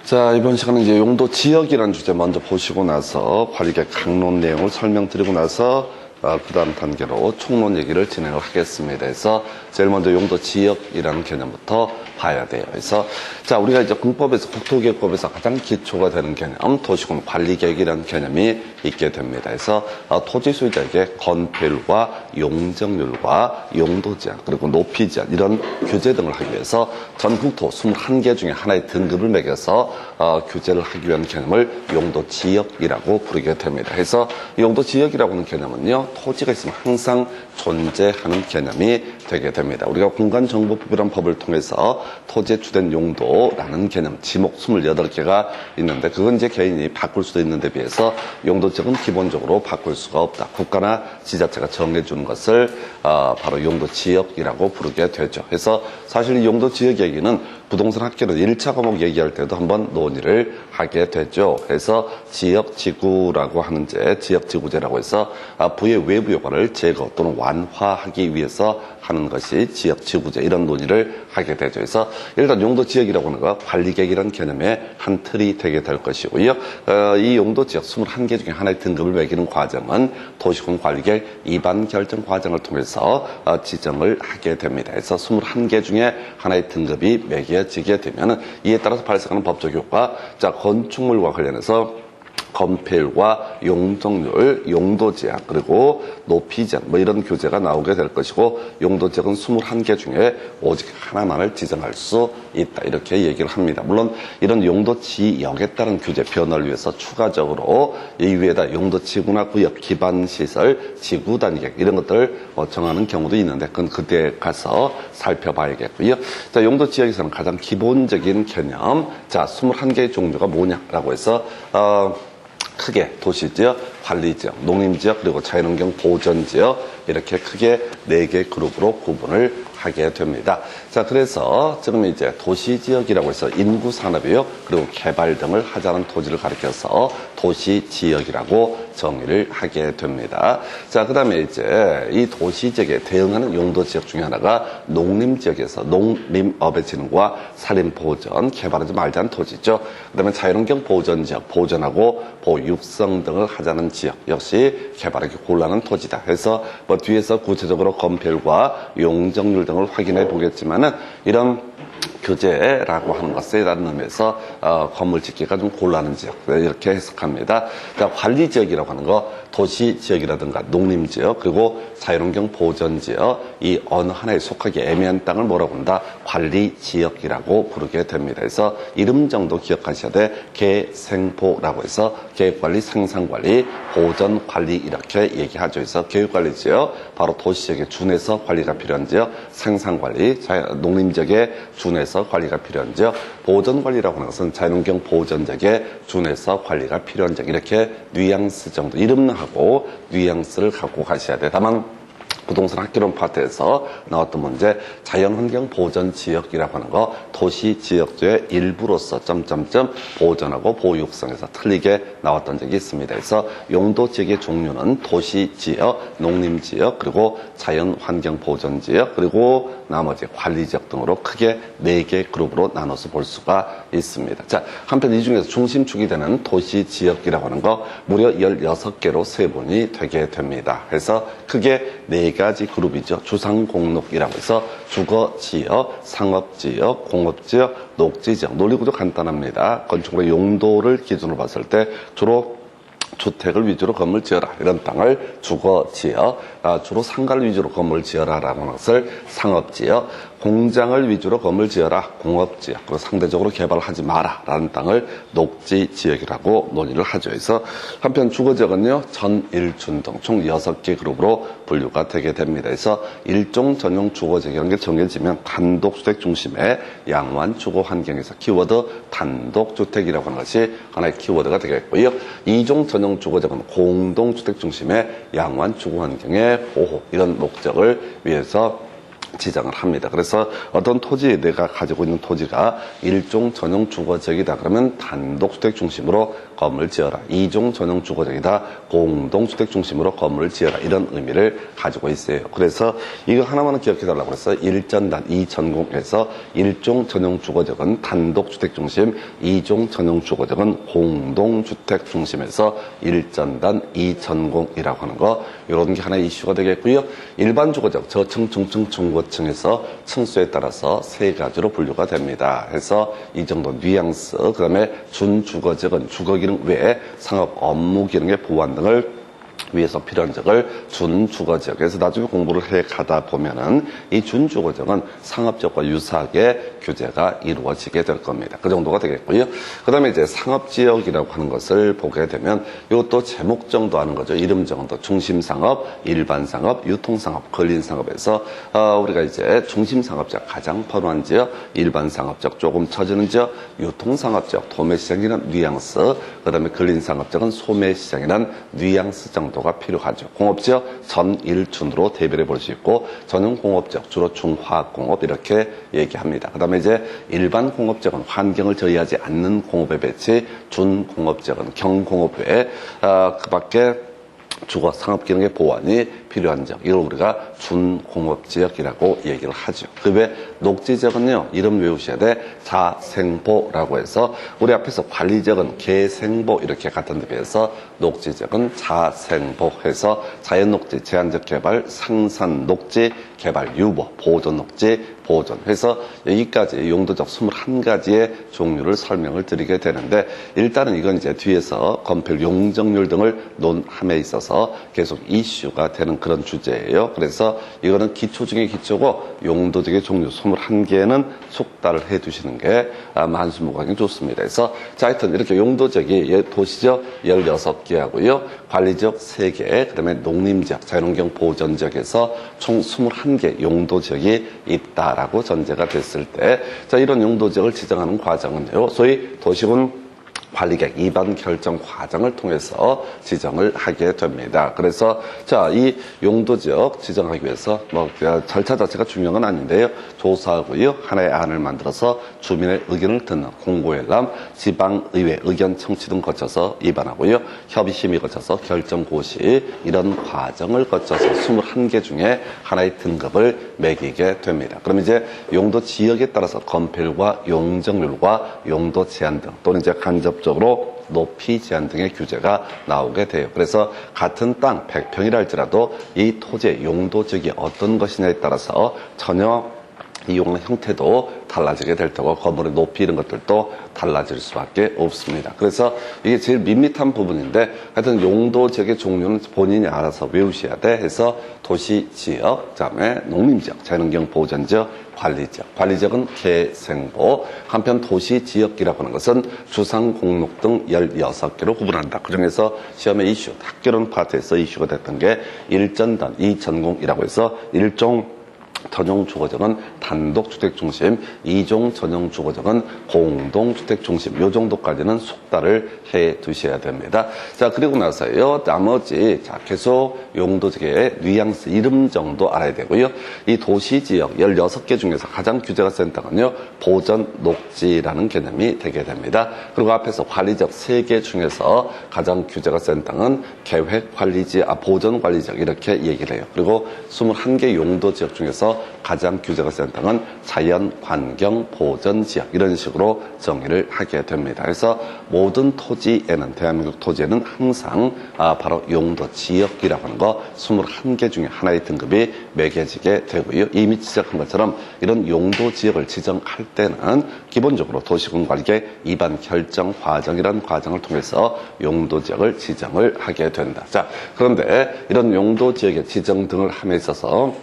자, 이번 시간은 이제 용도 지역이라는 주제 먼저 보시고 나서 관리계획 강론 내용을 설명드리고 나서 그 다음 단계로 총론 얘기를 진행을 하겠습니다. 그래서 제일 먼저 용도 지역이라는 개념부터 봐야 돼요. 그래서 자, 우리가 이제 공법에서 국토기획법에서 가장 기초가 되는 개념 도시군 관리계획이라는 개념이 있게 됩니다. 그래서 토지 소유자에게 건폐율과 용적률과 용도 제한 그리고 높이 제한 이런 규제 등을 하기 위해서 전 국토 21개 중에 하나의 등급을 매겨서 규제를 하기 위한 개념을 용도 지역이라고 부르게 됩니다. 그래서 용도 지역이라고 하는 개념은요, 토지가 있으면 항상 존재하는 개념이 되게 됩니다. 우리가 공간정보법이라는 법을 통해서 토지의 주된 용도라는 개념, 지목 28개가 있는데 그건 이제 개인이 바꿀 수도 있는데 비해서 용도 지역은 기본적으로 바꿀 수가 없다. 국가나 지자체가 정해주는 것을 바로 용도 지역이라고 부르게 되죠. 그래서 사실 이 용도 지역 얘기는 부동산 학계로 1차 과목 얘기할 때도 한번 논의를 하게 되죠. 그래서 지역지구라고 하는 지역지구제라고 해서 부의 외부 요건을 제거 또는 완화하기 위해서 하는 것이 지역지구제 이런 논의를 하게 되죠. 그래서 일단 용도지역이라고 하는 거 관리계획이라는 개념의 한 틀이 되게 될 것이고요. 이 용도지역 21개 중에 하나의 등급을 매기는 과정은 도시군 관리계획 입안 결정 과정을 통해서 지정을 하게 됩니다. 그래서 21개 중에 하나의 등급이 매겨지게 되면 이에 따라서 발생하는 법적 효과, 자, 건축물과 관련해서 건폐율과 용적률, 용도 제한, 그리고 높이 제한, 이런 규제가 나오게 될 것이고, 용도 지역은 21개 중에 오직 하나만을 지정할 수 있다. 이렇게 얘기를 합니다. 물론, 이런 용도 지역에 따른 규제 변화를 위해서 추가적으로 이 위에다 용도 지구나 구역, 기반 시설, 지구 단계, 이런 것들을 정하는 경우도 있는데, 그건 그때 가서 살펴봐야겠고요. 자, 용도 지역에서는 가장 기본적인 개념, 자, 21개의 종류가 뭐냐라고 해서, 크게 도시지역, 관리지역, 농림지역, 그리고 자연환경 보전지역 이렇게 크게 4개 그룹으로 구분을 하게 됩니다. 자, 그래서 지금 이제 도시지역이라고 해서 인구 산업이요, 그리고 개발 등을 하자는 토지를 가리켜서 도시지역이라고 정의를 하게 됩니다. 자, 그 다음에 이제 이 도시지역에 대응하는 용도지역 중에 하나가 농림지역에서 농림업의 진흥과 산림보전, 개발하지 말자는 토지죠. 그 다음에 자연환경 보전지역, 보전하고 보육성 등을 하자는 지역 역시 개발하기 곤란한 토지다. 그래서 뒤에서 구체적으로 건폐율과 용적률 등을 확인해 보겠지만은 이런 규제라고 하는 것에 따른 의미에서 건물 짓기가 좀 곤란한 지역 이렇게 해석합니다. 자, 관리지역이라고 하는 거 도시지역이라든가 농림지역 그리고 자연환경 보전지역 이 어느 하나에 속하기 애매한 땅을 뭐라고 한다? 관리지역이라고 부르게 됩니다. 그래서 이름 정도 기억하셔야 돼. 계생보라고 해서 계획관리, 생산관리, 보전관리 이렇게 얘기하죠. 그래서 계획관리지역 바로 도시지역에 준해서 관리가 필요한 지역, 생산관리, 농림지역에 준해서 관리가 필요한 지역, 보전관리라고 하는 것은 자연환경 보전지역에 준해서 관리가 필요한 지역 이렇게 뉘앙스 정도 이름하고 뉘앙스를 갖고 가셔야 돼. 다만 부동산 학개론 파트에서 나왔던 문제 자연환경 보전지역이라고 하는 거 도시지역의 일부로서 보전하고 보육성에서 틀리게 나왔던 적이 있습니다. 그래서 용도지역의 종류는 도시지역, 농림지역, 그리고 자연환경 보전지역, 그리고 나머지 관리지역 등으로 크게 4개 그룹으로 나눠서 볼 수가 있습니다. 자, 한편 이 중에서 중심축이 되는 도시지역이라고 하는 거 무려 16개로 세분이 되게 됩니다. 그래서 크게 4가지 그룹이죠. 주상공록이라고 해서 주거지역, 상업지역, 공업지역, 녹지지역. 논리구조 간단합니다. 건축물의 용도를 기준으로 봤을 때 주로 주택을 위주로 건물 지어라 이런 땅을 주거지역, 주로 상가를 위주로 건물 지어라라는 것을 상업지역, 공장을 위주로 건물 지어라 공업지역, 그리고 상대적으로 개발하지 마라라는 땅을 녹지지역이라고 논의를 하죠. 그래서 한편 주거지역은요 전일준동 총 6개 그룹으로 분류가 되게 됩니다. 그래서 일종 전용 주거지역이라는 게 정해지면 단독주택 중심의 양호한 주거 환경에서 키워드 단독주택이라고 하는 것이 하나의 키워드가 되겠고요. 이종 전용 주거지역은 공동주택 중심의 양호한 주거 환경의 보호 이런 목적을 위해서 지정을 합니다. 그래서 어떤 토지, 내가 가지고 있는 토지가 1종 전용 주거지역이다 그러면 단독주택 중심으로 건물을 지어라. 2종 전용 주거지역이다, 공동주택 중심으로 건물을 지어라. 이런 의미를 가지고 있어요. 그래서 이거 하나만은 기억해달라고 그래서 1전단 2전공에서 1종 전용 주거지역은 단독주택 중심, 2종 전용 주거지역은 공동주택 중심에서 1전단 2전공이라고 하는 거, 이런 게 하나의 이슈가 되겠고요. 일반 주거지역, 저층, 중층, 중고층에서 층수에 따라서 세 가지로 분류가 됩니다. 해서 이 정도 뉘앙스, 그 다음에 준주거지역은 주거기능 외에 상업 업무 기능의 보완 등을 위해서 필요한 적을 준주거지역에서 나중에 공부를 해 가다 보면은 이 준주거지역은 상업지역과 유사하게 규제가 이루어지게 될 겁니다. 그 정도가 되겠고요. 그 다음에 이제 상업지역이라고 하는 것을 보게 되면 이것도 제목 정도 하는 거죠. 이름 정도. 중심상업, 일반상업, 유통상업, 근린상업에서 우리가 이제 중심상업지역 가장 번화한 지역, 일반상업지역 조금 처지는 지역, 유통상업지역 도매시장이라는 뉘앙스, 그 다음에 근린상업지역은 소매시장이라는 뉘앙스 정도가 필요하죠. 공업지역 전일준으로 대별해 볼 수 있고, 전용 공업지역 주로 중화학공업 이렇게 얘기합니다. 그 다음에 이제 일반 공업지역은 환경을 저해하지 않는 공업에 배치, 준공업지역은 경공업 외에 그 밖에 주거 상업기능의 보완이 필요한 지역, 이걸 우리가 준공업지역이라고 얘기를 하죠. 그 외 녹지지역은요, 이름 외우셔야 돼. 자생보라고 해서 우리 앞에서 관리지역은 개생보 이렇게 같은 데 비해서 녹지지역은 자생보 해서 자연녹지, 제한적 개발, 상산녹지, 개발 유보, 보존녹지, 보존 해서 여기까지 용도적 21가지의 종류를 설명을 드리게 되는데, 일단은 이건 이제 뒤에서 건폐율, 용적률 등을 논함에 있어서 계속 이슈가 되는 그런 주제예요. 그래서 이거는 기초 중에 기초고 용도적의 종류 21개는 숙달을 해 두시는 게 만수무강이 좋습니다. 그래서 자, 하여튼 이렇게 용도적이 도시적 16개 하고요. 관리지역 3개, 그 다음에 농림지역, 자연환경 보전지역에서 총 21개 용도지역이 있다라고 전제가 됐을 때, 자, 이런 용도지역을 지정하는 과정은요, 소위 도시군 관리계획 입안 결정 과정을 통해서 지정을 하게 됩니다. 그래서 자, 이 용도지역 지정하기 위해서 뭐 절차 자체가 중요한 건 아닌데요. 조사하고요, 하나의 안을 만들어서 주민의 의견을 듣는 공고회람, 지방의회 의견 청취 등 거쳐서 입안하고요, 협의심의 거쳐서 결정 고시, 이런 과정을 거쳐서 21개 중에 하나의 등급을 매기게 됩니다. 그럼 이제 용도 지역에 따라서 건폐율과 용적률과 용도 제한 등, 또는 이제 간접적으로 높이 제한 등의 규제가 나오게 돼요. 그래서 같은 땅 100평이라 할지라도 이 토지의 용도지역이 어떤 것이냐에 따라서 전혀 이용하는 형태도 달라지게 될 테고, 건물의 높이 이런 것들도 달라질 수밖에 없습니다. 그래서 이게 제일 밋밋한 부분인데, 하여튼 용도지역의 종류는 본인이 알아서 외우셔야 돼. 해서 도시지역, 그다음에 농림지역, 자연환경 보전지역, 관리지역. 관리지역은 개생보. 한편 도시지역이라고 하는 것은 주상공록 등 16개로 구분한다. 그중에서 시험의 이슈, 학교론 파트에서 이슈가 됐던 게 1전단, 2전공이라고 해서 1종 전용 주거지역은 단독주택 중심, 2종 전용 주거지역은 공동주택 중심, 요 정도까지는 숙달을 해 두셔야 됩니다. 자, 그리고 나서요, 나머지, 자, 계속 용도지역의 뉘앙스, 이름 정도 알아야 되고요. 이 도시지역 16개 중에서 가장 규제가 센 땅은요, 보전 녹지라는 개념이 되게 됩니다. 그리고 앞에서 관리지역 3개 중에서 가장 규제가 센 땅은 보전 관리지역 이렇게 얘기를 해요. 그리고 21개 용도지역 중에서 가장 규제가 센 땅은 자연환경보전지역, 이런 식으로 정의를 하게 됩니다. 그래서 모든 토지에는, 대한민국 토지에는 항상 바로 용도지역이라고 하는 거 21개 중에 하나의 등급이 매겨지게 되고요. 이미 지적한 것처럼 이런 용도지역을 지정할 때는 기본적으로 도시군관리계획 입안 결정 과정이라는 과정을 통해서 용도지역을 지정을 하게 된다. 자, 그런데 이런 용도지역의 지정 등을 함에 있어서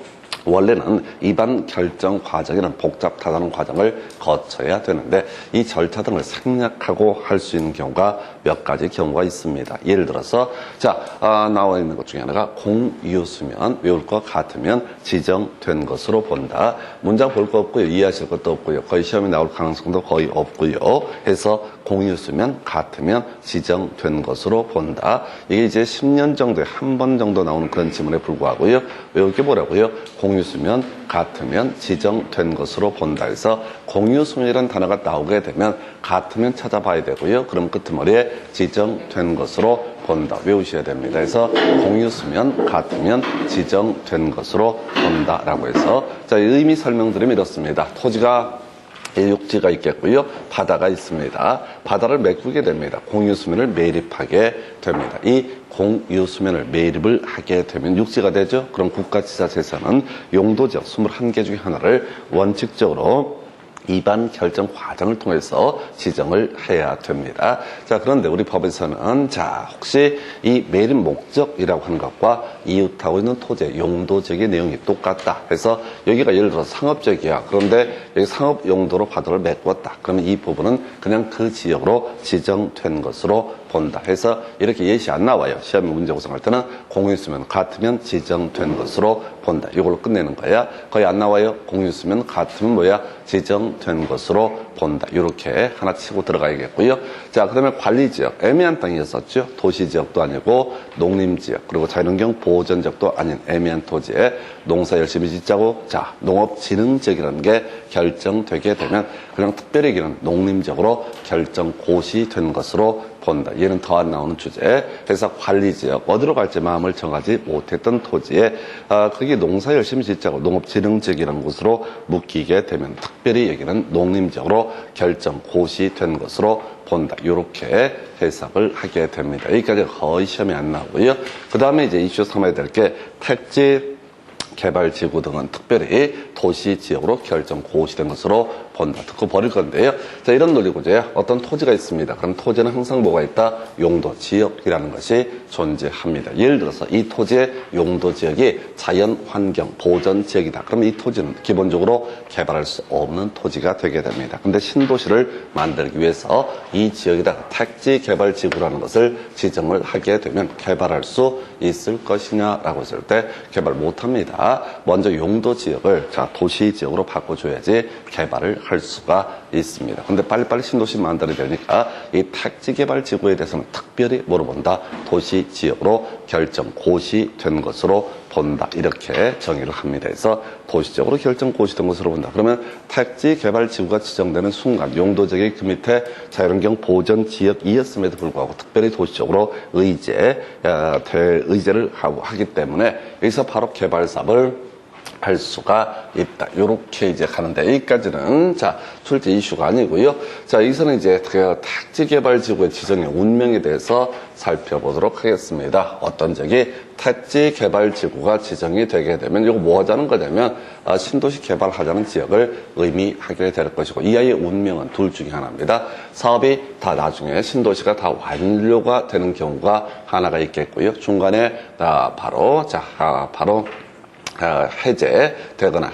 원래는 입안 결정 과정이라는 복잡하다는 과정을 거쳐야 되는데, 이 절차 등을 생략하고 할 수 있는 경우가 몇 가지 경우가 있습니다. 예를 들어서 자, 나와 있는 것 중에 하나가 공유수면, 외울 것 같으면 지정된 것으로 본다. 문장 볼 거 없고요, 이해하실 것도 없고요, 거의 시험에 나올 가능성도 거의 없고요. 해서 공유수면 같으면 지정된 것으로 본다. 이게 이제 10년 정도에 한 번 정도 나오는 그런 지문에 불과하고요. 외울 게 뭐라고요? 공유수면 같으면 지정된 것으로 본다 해서 공유수면이라는 단어가 나오게 되면 같으면 찾아봐야 되고요. 그럼 끄트머리에 지정된 것으로 본다 외우셔야 됩니다. 그래서 공유수면 같으면 지정된 것으로 본다라고 해서 자, 의미 설명드리면 이렇습니다. 토지가 육지가 있겠고요. 바다가 있습니다. 바다를 메꾸게 됩니다. 공유수면을 매립하게 됩니다. 이 공유수면을 매립을 하게 되면 육지가 되죠. 그럼 국가지자체에서는 용도지역 21개 중에 하나를 원칙적으로 입안 결정 과정을 통해서 지정을 해야 됩니다. 자, 그런데 우리 법에서는 자, 혹시 이 매립 목적이라고 하는 것과 이웃하고 있는 토지의 용도지역의 내용이 똑같다 해서 여기가 예를 들어 상업지역이야. 그런데 여기 상업 용도로 바다를 메꿨다. 그러면 이 부분은 그냥 그 지역으로 지정된 것으로 본다 해서 이렇게 예시 안 나와요. 시험에 문제 구성할 때는 공유수면 같으면 지정된 것으로 본다. 이걸로 끝내는 거야. 거의 안 나와요. 공유수면 같으면 뭐야? 지정된 것으로 본다. 이렇게 하나 치고 들어가야겠고요. 자, 그다음에 관리지역. 애매한 땅이었었죠. 도시지역도 아니고 농림지역 그리고 자연환경 보전지역도 아닌 애매한 토지에 농사 열심히 짓자고 자, 농업진흥지역이라는 게 결정되게 되면 그냥 특별히 여기는 농림지역으로 결정 고시된 것으로 본다. 얘는 더 안 나오는 주제. 그래서 관리지역 어디로 갈지 마음을 정하지 못했던 토지에 그게 농사 열심히 짓자고 농업진흥지역이라는 곳으로 묶이게 되면 특별히 여기는 농림지역으로 결정 고시된 것으로 본다. 이렇게 해석을 하게 됩니다. 여기까지 거의 시험에 안 나오고요. 그 다음에 이제 이슈 삼아야 될 게 택지 개발지구 등은 특별히 도시지역으로 결정 고시된 것으로 본다. 듣고 버릴 건데요. 자, 이런 논리구조에 어떤 토지가 있습니다. 그럼 토지는 항상 뭐가 있다? 용도, 지역이라는 것이 존재합니다. 예를 들어서 이 토지의 용도 지역이 자연환경 보전 지역이다. 그러면 이 토지는 기본적으로 개발할 수 없는 토지가 되게 됩니다. 근데 신도시를 만들기 위해서 이 지역에다가 택지 개발지구라는 것을 지정을 하게 되면 개발할 수 있을 것이냐라고 했을 때 개발 못합니다. 먼저 용도 지역을 자, 도시 지역으로 바꿔줘야지 개발을 할 수가 있습니다. 근데 빨리빨리 신도시 만들어야 되니까 이 택지 개발 지구에 대해서는 특별히 뭐로 본다? 도시 지역으로 결정 고시된 것으로 본다. 이렇게 정의를 합니다. 그래서 도시적으로 결정 고시된 것으로 본다. 그러면 택지 개발 지구가 지정되는 순간 용도 지역이 그 밑에 자연환경 보전 지역이었음에도 불구하고 특별히 도시적으로 의제를 하기 때문에 여기서 바로 개발 사업을 할 수가 있다. 요렇게 이제 가는데 여기까지는 자, 출제 이슈가 아니고요. 자, 여기서는 이제 그 택지 개발 지구의 지정의 운명에 대해서 살펴보도록 하겠습니다. 어떤 적이 택지 개발 지구가 지정이 되게 되면 이거 뭐 하자는 거냐면 신도시 개발하자는 지역을 의미하게 될 것이고 이 아이의 운명은 둘 중에 하나입니다. 사업이 다 나중에 신도시가 다 완료가 되는 경우가 하나가 있겠고요. 중간에 바로 해제되거나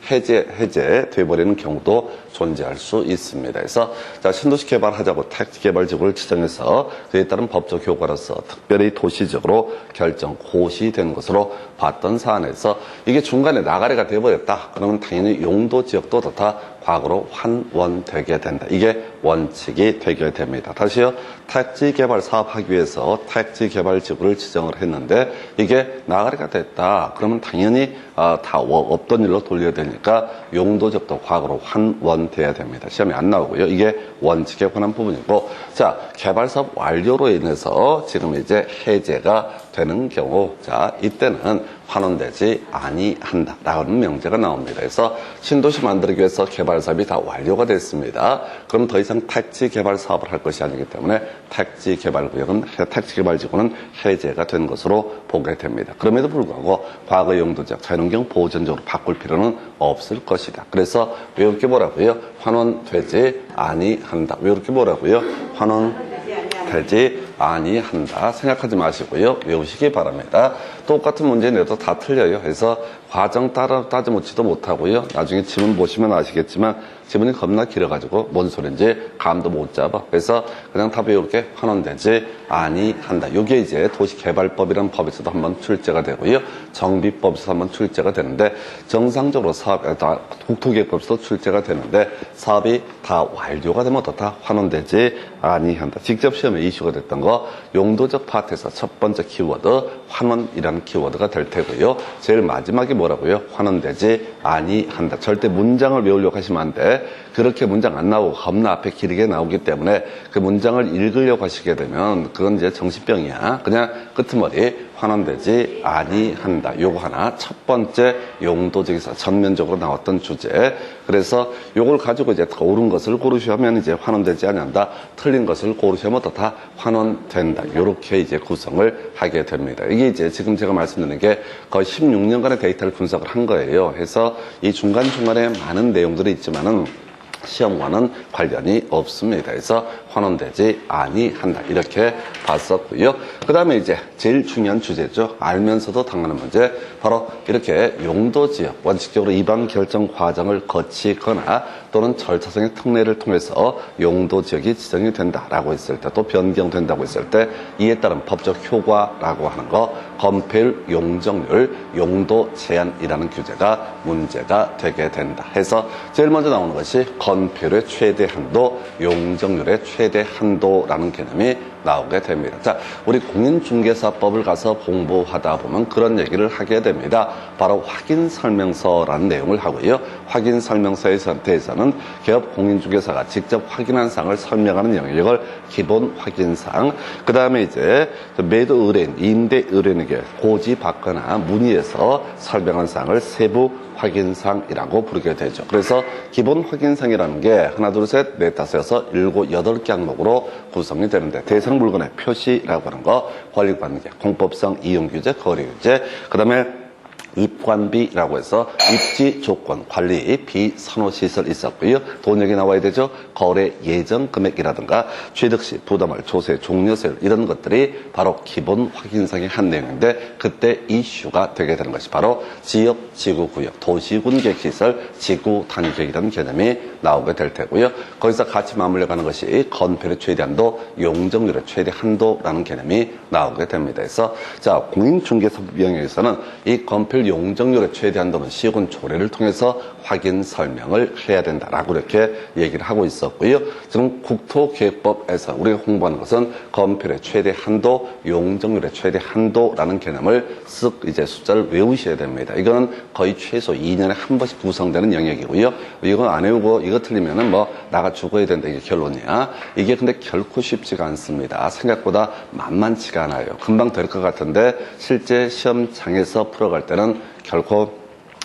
해제돼버리는 경우도 존재할 수 있습니다. 그래서 자, 신도시 개발하자고 택지 개발 지구를 지정해서 그에 따른 법적 효과로서 특별히 도시적으로 결정 고시된 것으로 봤던 사안에서 이게 중간에 나가래가 돼버렸다. 그러면 당연히 용도 지역도 다 과거로 환원되게 된다. 이게 원칙이 되게 됩니다. 다시요. 택지 개발 사업하기 위해서 택지 개발 지구를 지정을 했는데 이게 나가래가 됐다. 그러면 당연히 다 없던 일로 돌려야 되니까 용도적도 과거로 환원돼야 됩니다. 시험에 안 나오고요. 이게 원칙에 관한 부분이고 자, 개발 사업 완료로 인해서 지금 이제 해제가 되는 경우 자, 이때는 환원되지 아니한다 라는 명제가 나옵니다. 그래서 신도시 만들기 위해서 개발 사업이 다 완료가 됐습니다. 그럼 더 이상 택지 개발 사업을 할 것이 아니기 때문에 택지 개발 구역은 택지 개발 지구는 해제가 된 것으로 보게 됩니다. 그럼에도 불구하고 과거 용도적 자연환경 보전적으로 바꿀 필요는 없을 것이다. 그래서 왜 이렇게 뭐라고요? 환원되지 아니한다. 왜 이렇게 뭐라고요? 환원되지 아니한다. 생각하지 마시고요. 외우시기 바랍니다. 똑같은 문제 내도 다 틀려요. 그래서 과정 따져묻지도 못하고요. 나중에 지문 보시면 아시겠지만 지문이 겁나 길어가지고 뭔 소린지 감도 못 잡아. 그래서 그냥 다 외우게 환원되지 아니한다. 이게 이제 도시개발법이라는 법에서도 한번 출제가 되고요. 정비법에서도 한번 출제가 되는데 정상적으로 국토계획법에서도 출제가 되는데 사업이 다 완료가 되면 다 환원되지 아니한다. 직접 시험에 이슈가 됐던 거 용도적 파트에서 첫 번째 키워드 환원이라는 키워드가 될 테고요. 제일 마지막에 뭐라고요? 환원되지 아니한다. 절대 문장을 외우려고 하시면 안 돼. 그렇게 문장 안 나오고 겁나 앞에 길게 나오기 때문에 그 문장을 읽으려고 하시게 되면 그건 이제 정신병이야. 그냥 끄트머리 환원되지 아니한다. 요거 하나 첫 번째 용도적에서 전면적으로 나왔던 주제. 그래서 요걸 가지고 이제 더 옳은 것을 고르시면 이제 환원되지 아니한다. 틀린 것을 고르시면 또 다 환원된다. 요렇게 이제 구성을 하게 됩니다. 이게 이제 지금 제가 말씀드리는 게 거의 16년간의 데이터를 분석을 한 거예요. 해서 이 중간중간에 많은 내용들이 있지만은 시험과는 관련이 없습니다. 그래서 환원되지 아니한다. 이렇게 봤었고요. 그 다음에 이제 제일 중요한 주제죠. 알면서도 당하는 문제. 바로 이렇게 용도지역, 원칙적으로 입안 결정 과정을 거치거나 또는 절차상의 특례를 통해서 용도지역이 지정이 된다라고 했을 때, 또 변경된다고 했을 때 이에 따른 법적 효과라고 하는 거, 건폐율, 용적률, 용도 제한이라는 규제가 문제가 되게 된다. 해서 제일 먼저 나오는 것이 건폐율의 최대 한도, 용적률의 최대 한도라는 개념이 나오게 됩니다. 자, 우리 공인중개사법을 가서 공부하다 보면 그런 얘기를 하게 됩니다. 바로 확인설명서라는 내용을 하고요. 확인설명서에 대해서는 개업 공인중개사가 직접 확인한 사항을 설명하는 영역을 기본 확인사항, 그 다음에 이제 매도 의뢰인, 임대 의뢰인에게 고지받거나 문의해서 설명한 사항을 세부 확인사항이라고 부르게 되죠. 그래서 기본 확인사항이라는 게 하나, 둘, 셋, 넷, 다섯, 여섯, 일곱, 여덟 개 항목으로 구성이 되는데, 대상 물건의 표시라고 하는 거, 권리관계, 공법상 이용규제, 거래규제, 그 다음에 입관비라고 해서 입지 조건, 관리, 비선호시설 있었고요. 돈역이 나와야 되죠. 거래 예정 금액이라든가 취득시, 부담월, 조세, 종료세율 이런 것들이 바로 기본 확인상의 한 내용인데, 그때 이슈가 되게 되는 것이 바로 지역, 지구구역, 도시군계시설, 지구단계획이라는 개념이 나오게 될 테고요. 거기서 같이 맞물려 가는 것이 건폐율의 최대 한도, 용적률의 최대 한도라는 개념이 나오게 됩니다. 그래서 자, 공인중개사법 영역에서는 이 건폐율 용적률의 최대 한도는 시군 조례를 통해서 확인 설명을 해야 된다라고 이렇게 얘기를 하고 있었고요. 지금 국토계획법에서 우리가 홍보하는 것은 건폐율의 최대 한도, 용적률의 최대 한도라는 개념을 쓱 이제 숫자를 외우셔야 됩니다. 이거는 거의 최소 2년에 한 번씩 구성되는 영역이고요. 이거 안 외우고 이거 틀리면은 뭐 나가 죽어야 된다, 이게 결론이야. 이게 근데 결코 쉽지가 않습니다. 생각보다 만만치가 않아요. 금방 될 것 같은데 실제 시험장에서 풀어갈 때는 결코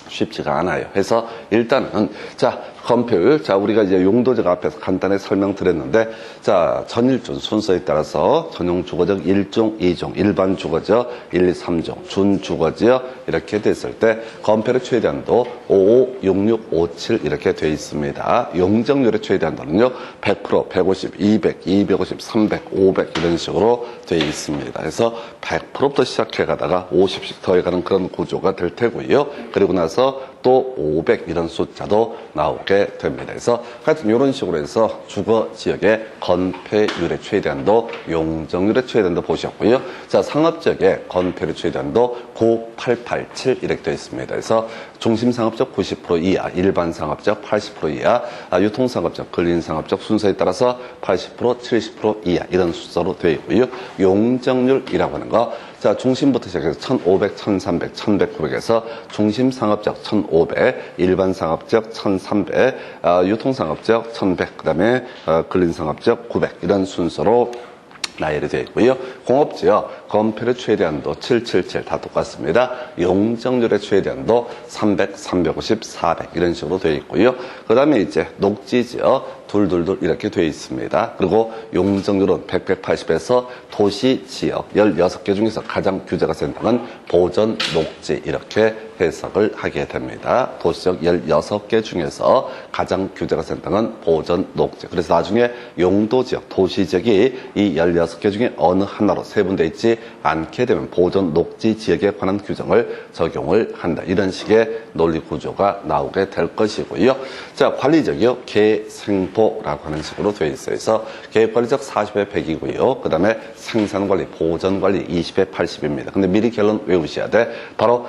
쉽지가 않아요. 그래서 일단은 자, 건폐율, 자, 우리가 이제 용도적 앞에서 간단히 설명드렸는데, 자, 전일준 순서에 따라서 전용 주거적 1종, 2종, 일반 주거적 1, 2, 3종, 준 주거적 이렇게 됐을 때 건폐율의 최대한도 55, 66, 57 이렇게 돼 있습니다. 용적률의 최대한도는요 100%, 150, 200, 250, 300, 500 이런 식으로 돼 있습니다. 그래서 100%부터 시작해 가다가 50씩 더해가는 그런 구조가 될 테고요. 그리고 나서 또 500 이런 숫자도 나오게 됩니다. 그래서 하여튼 이런 식으로 해서 주거 지역의 건폐율의 최대한도, 용적률의 최대한도 보셨고요. 자, 상업지역의 건폐율의 최대한도 9887 이렇게 되어 있습니다. 그래서 중심상업적 90% 이하, 일반상업적 80% 이하, 유통상업적, 근린상업적 순서에 따라서 80%, 70% 이하 이런 순서로 되어 있고요. 용적률이라고 하는 거, 자, 중심부터 시작해서 1500, 1300, 1100, 900에서 중심상업적 1500, 일반상업적 1300, 유통상업적 1100, 그 다음에 근린상업적 900 이런 순서로 나열이 되어 있고요. 공업지역 건폐율의 최대한도 777 다 똑같습니다. 용적률의 최대한도 300, 350, 400 이런 식으로 되어 있고요. 그 다음에 이제 녹지지역 둘둘둘 이렇게 되어 있습니다. 그리고 용적률은 100, 180에서 도시지역 16개 중에서 가장 규제가 센 데는 보전, 녹지 이렇게 해석을 하게 됩니다. 도시지역 16개 중에서 가장 규제가 센 데는 보전, 녹지. 그래서 나중에 용도지역, 도시지역이 이 16개 중에 어느 하나로 세분되어 있지 않게 되면 보전, 녹지 지역에 관한 규정을 적용을 한다. 이런 식의 논리 구조가 나오게 될 것이고요. 자, 관리적이요. 개, 생, 분포라고 하는 식으로 되어 있어요. 그래서 계획관리적 40에 100이고요. 그 다음에 생산관리, 보전관리 20에 80입니다. 근데 미리 결론 외우셔야 돼. 바로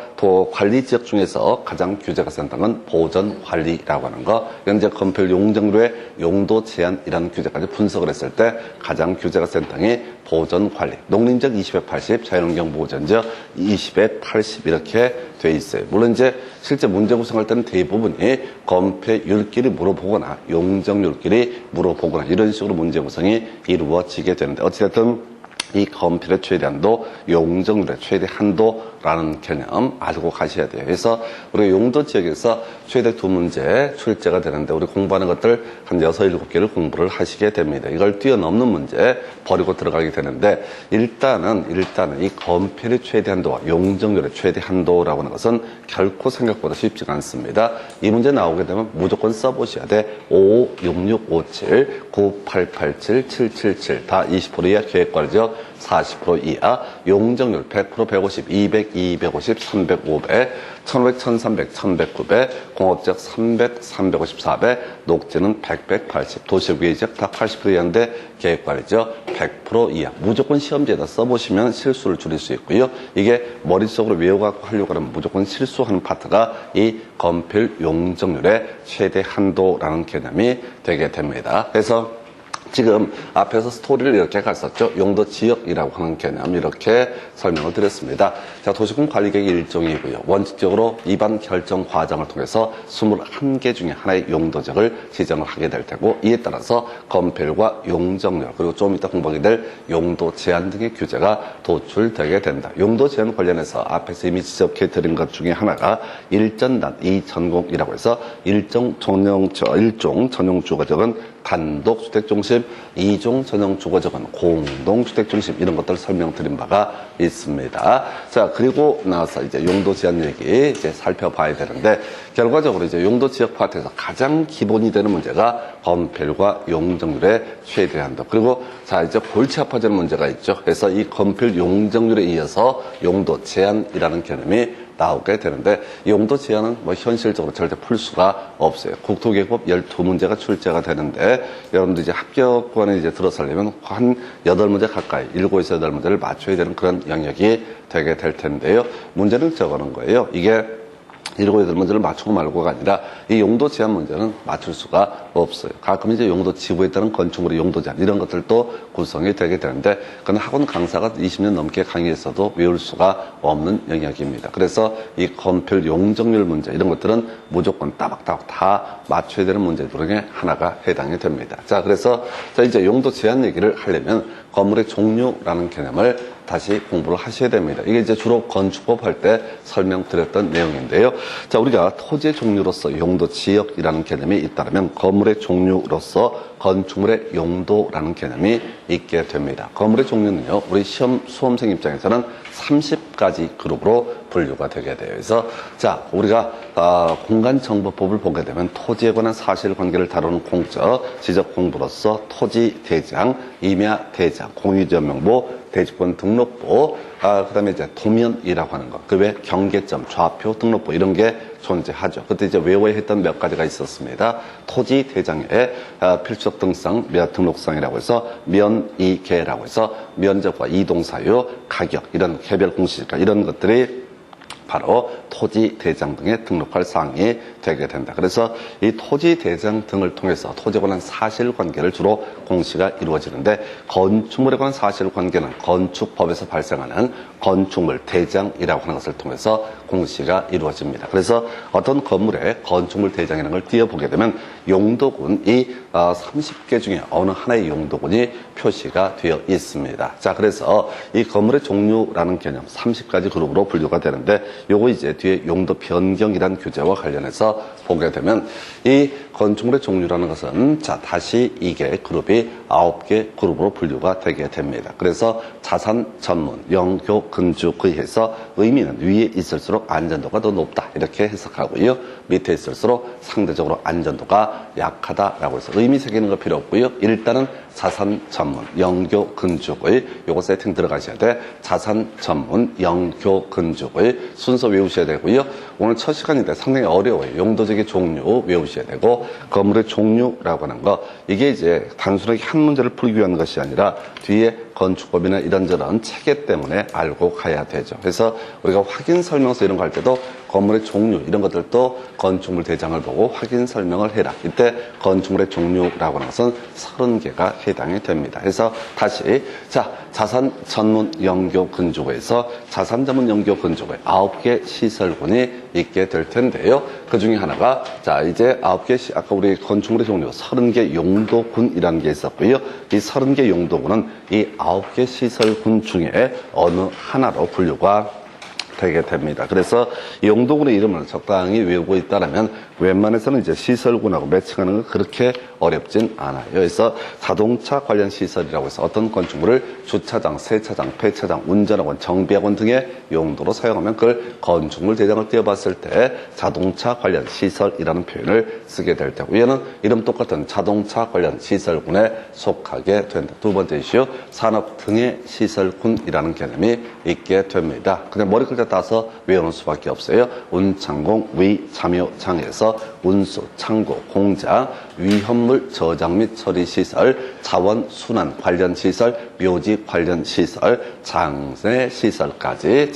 관리지역 중에서 가장 규제가 센 땅은 보전관리라고 하는 거. 이건 이제 건폐율 용적률의 용도 제한이라는 규제까지 분석을 했을 때 가장 규제가 센 땅이 보전관리. 농림적 20에 80, 자연환경 보전적 20에 80 이렇게 돼 있어요. 물론 이제 실제 문제 구성할 때는 대부분이 건폐율끼리 물어보거나 용적률끼리 물어보거나 이런 식으로 문제 구성이 이루어지게 되는데 어찌됐든 이 건폐율의 최대 한도, 용적률의 최대 한도라는 개념 알고 가셔야 돼요. 그래서 우리가 용도 지역에서 최대 2문제 출제가 되는데 우리 공부하는 것들 한 6, 7개를 공부를 하시게 됩니다. 이걸 뛰어넘는 문제 버리고 들어가게 되는데 일단은 이 건폐율의 최대 한도와 용적률의 최대 한도라고 하는 것은 결코 생각보다 쉽지가 않습니다. 이 문제 나오게 되면 무조건 써보셔야 돼. 5, 6, 6, 5, 7, 9, 8, 8, 7, 7, 7, 7 다 20% 이하 계획관리적 40% 이하, 용적률 100%, 150, 200, 250, 300, 500, 1500, 1300, 1100, 900, 공업지역 300, 350, 400, 녹지는 100, 180, 도시구의지역 다 80% 이하인데 계획관리적 100% 이하. 무조건 시험지에다 써보시면 실수를 줄일 수 있고요. 이게 머릿속으로 외워갖고 하려고 하면 무조건 실수하는 파트가 이 건폐율 용적률의 최대 한도라는 개념이 되게 됩니다. 그래서 지금 앞에서 스토리를 이렇게 갔었죠. 용도 지역이라고 하는 개념 이렇게 설명을 드렸습니다. 자, 도시군 관리계획 일종이고요. 원칙적으로 입안 결정 과정을 통해서 21개 중에 하나의 용도 지역을 지정을 하게 될 테고 이에 따라서 건폐율과 용적률 그리고 좀 이따 공부하게 될 용도 제한 등의 규제가 도출되게 된다. 용도 제한 관련해서 앞에서 이미 지적해 드린 것 중에 하나가 일전단, 이전공이라고 해서 일종 전용 주거지역은 단독 주택 중심, 이종 전용 주거지역은 공동 주택 중심 이런 것들을 설명드린 바가 있습니다. 자, 그리고 나서 이제 용도 제한 얘기 이제 살펴봐야 되는데 결과적으로 이제 용도 지역 파트에서 가장 기본이 되는 문제가 건폐율과 용적률의 최대 한도. 그리고 자, 이제 골치 아파지는 문제가 있죠. 그래서 이 건폐율 용적률에 이어서 용도 제한이라는 개념이 나오게 되는데 용도 제한은 뭐 현실적으로 절대 풀 수가 없어요. 국토계획법 12문제가 출제가 되는데 여러분들 이제 합격권에 이제 들어서려면 한 8문제 가까이 7에서 8문제를 맞춰야 되는 그런 영역이 되게 될 텐데요. 문제는 적어놓은 거예요. 이게 7, 8문제를 맞추고 말고가 아니라 이 용도 제한 문제는 맞출 수가 없어요. 가끔 이제 용도 지구에 따른 건축물의 용도 제한 이런 것들도 구성이 되게 되는데 그건 학원 강사가 20년 넘게 강의했어도 외울 수가 없는 영역입니다. 그래서 이 건폐율 용적률 문제 이런 것들은 무조건 따박따박 다 맞춰야 되는 문제 중에 하나가 해당이 됩니다. 자, 그래서 이제 용도 제한 얘기를 하려면 건물의 종류라는 개념을 다시 공부를 하셔야 됩니다. 이게 이제 주로 건축법 할 때 설명드렸던 내용인데요. 자, 우리가 토지의 종류로서 용도 지역이라는 개념이 있다면 건물의 종류로서 건축물의 용도라는 개념이 있게 됩니다. 건물의 종류는요, 우리 수험생 입장에서는 30가지 그룹으로 분류가 되게 돼요. 그래서 자, 우리가 공간정보법을 보게 되면 토지에 관한 사실관계를 다루는 공적, 지적 공부로서 토지 대장, 임야 대장, 공유지역명부, 대지권 등록부, 그 다음에 이제 도면이라고 하는 것, 그 외 경계점, 좌표 등록부 이런 게 존재하죠. 그때 이제 외워야 했던 몇 가지가 있었습니다. 토지 대장에 필수적 등성, 등록성이라고 해서 면이계라고 해서 면적과 이동사유, 가격 이런 개별 공시지가 이런 것들이 바로 토지 대장 등에 등록할 사항이 되게 된다. 그래서 이 토지 대장 등을 통해서 토지에 관한 사실관계를 주로 공시가 이루어지는데 건축물에 관한 사실관계는 건축법에서 발생하는 건축물 대장이라고 하는 것을 통해서 공시가 이루어집니다. 그래서 어떤 건물에 건축물 대장이라는 걸 띄어보게 되면 용도군이 30개 중에 어느 하나의 용도군이 표시가 되어 있습니다. 자, 그래서 이 건물의 종류라는 개념 30가지 그룹으로 분류가 되는데 요거 이제 뒤에 용도 변경이란 규제와 관련해서 보게 되면 이 건축물의 종류라는 것은 자, 다시 이게 그룹이 9개 그룹으로 분류가 되게 됩니다. 그래서 자산 전문, 영교, 근주에 해서 의미는 위에 있을수록 안전도가 더 높다 이렇게 해석하고요. 밑에 있을수록 상대적으로 안전도가 약하다라고 해서 의미 새기는 거 필요 없고요. 일단은 자산 전문 영교 건축의 요거 세팅 들어가셔야 돼. 자산 전문 영교 건축의 순서 외우셔야 되고요. 오늘 첫 시간인데 상당히 어려워요. 용도적인 종류 외우셔야 되고, 건물의 종류라고 하는 거, 이게 이제 단순하게 한 문제를 풀기 위한 것이 아니라 뒤에 건축법이나 이런저런 체계 때문에 알고 가야 되죠. 그래서 우리가 확인 설명서 이런 거 할 때도 건물의 종류 이런 것들도 건축물 대장을 보고 확인 설명을 해라. 이때 건축물의 종류라고 하는 것은 30개가 해당이 됩니다. 그래서 다시 자산 전문 영교 건축에서 자산 전문 영교 건축에 9개 시설군이 있게 될 텐데요. 그 중에 하나가 이제 9개 아까 우리 건축물의 종류 30개 용도군이라는 게 있었고요. 이 30개 용도군은 이 9개 시설군 중에 어느 하나로 분류가 되게 됩니다. 그래서 이 용도군의 이름을 적당히 외우고 있다면 웬만해서는 이제 시설군하고 매칭하는 건 그렇게 어렵진 않아요. 그래서 자동차 관련 시설이라고 해서 어떤 건축물을 주차장, 세차장, 폐차장, 운전학원, 정비학원 등의 용도로 사용하면 그걸 건축물 대장을 띄워봤을 때 자동차 관련 시설이라는 표현을 쓰게 될 테고, 얘는 이름 똑같은 자동차 관련 시설군에 속하게 된다. 두 번째 이슈, 산업 등의 시설군이라는 개념이 있게 됩니다. 그냥 머리 글자 따서 외우는 수밖에 없어요. 운창공, 위, 참여, 장에서 운수, 창고, 공장, 위험물 저장 및 처리 시설, 자원 순환 관련 시설, 묘지 관련 시설, 장내 시설까지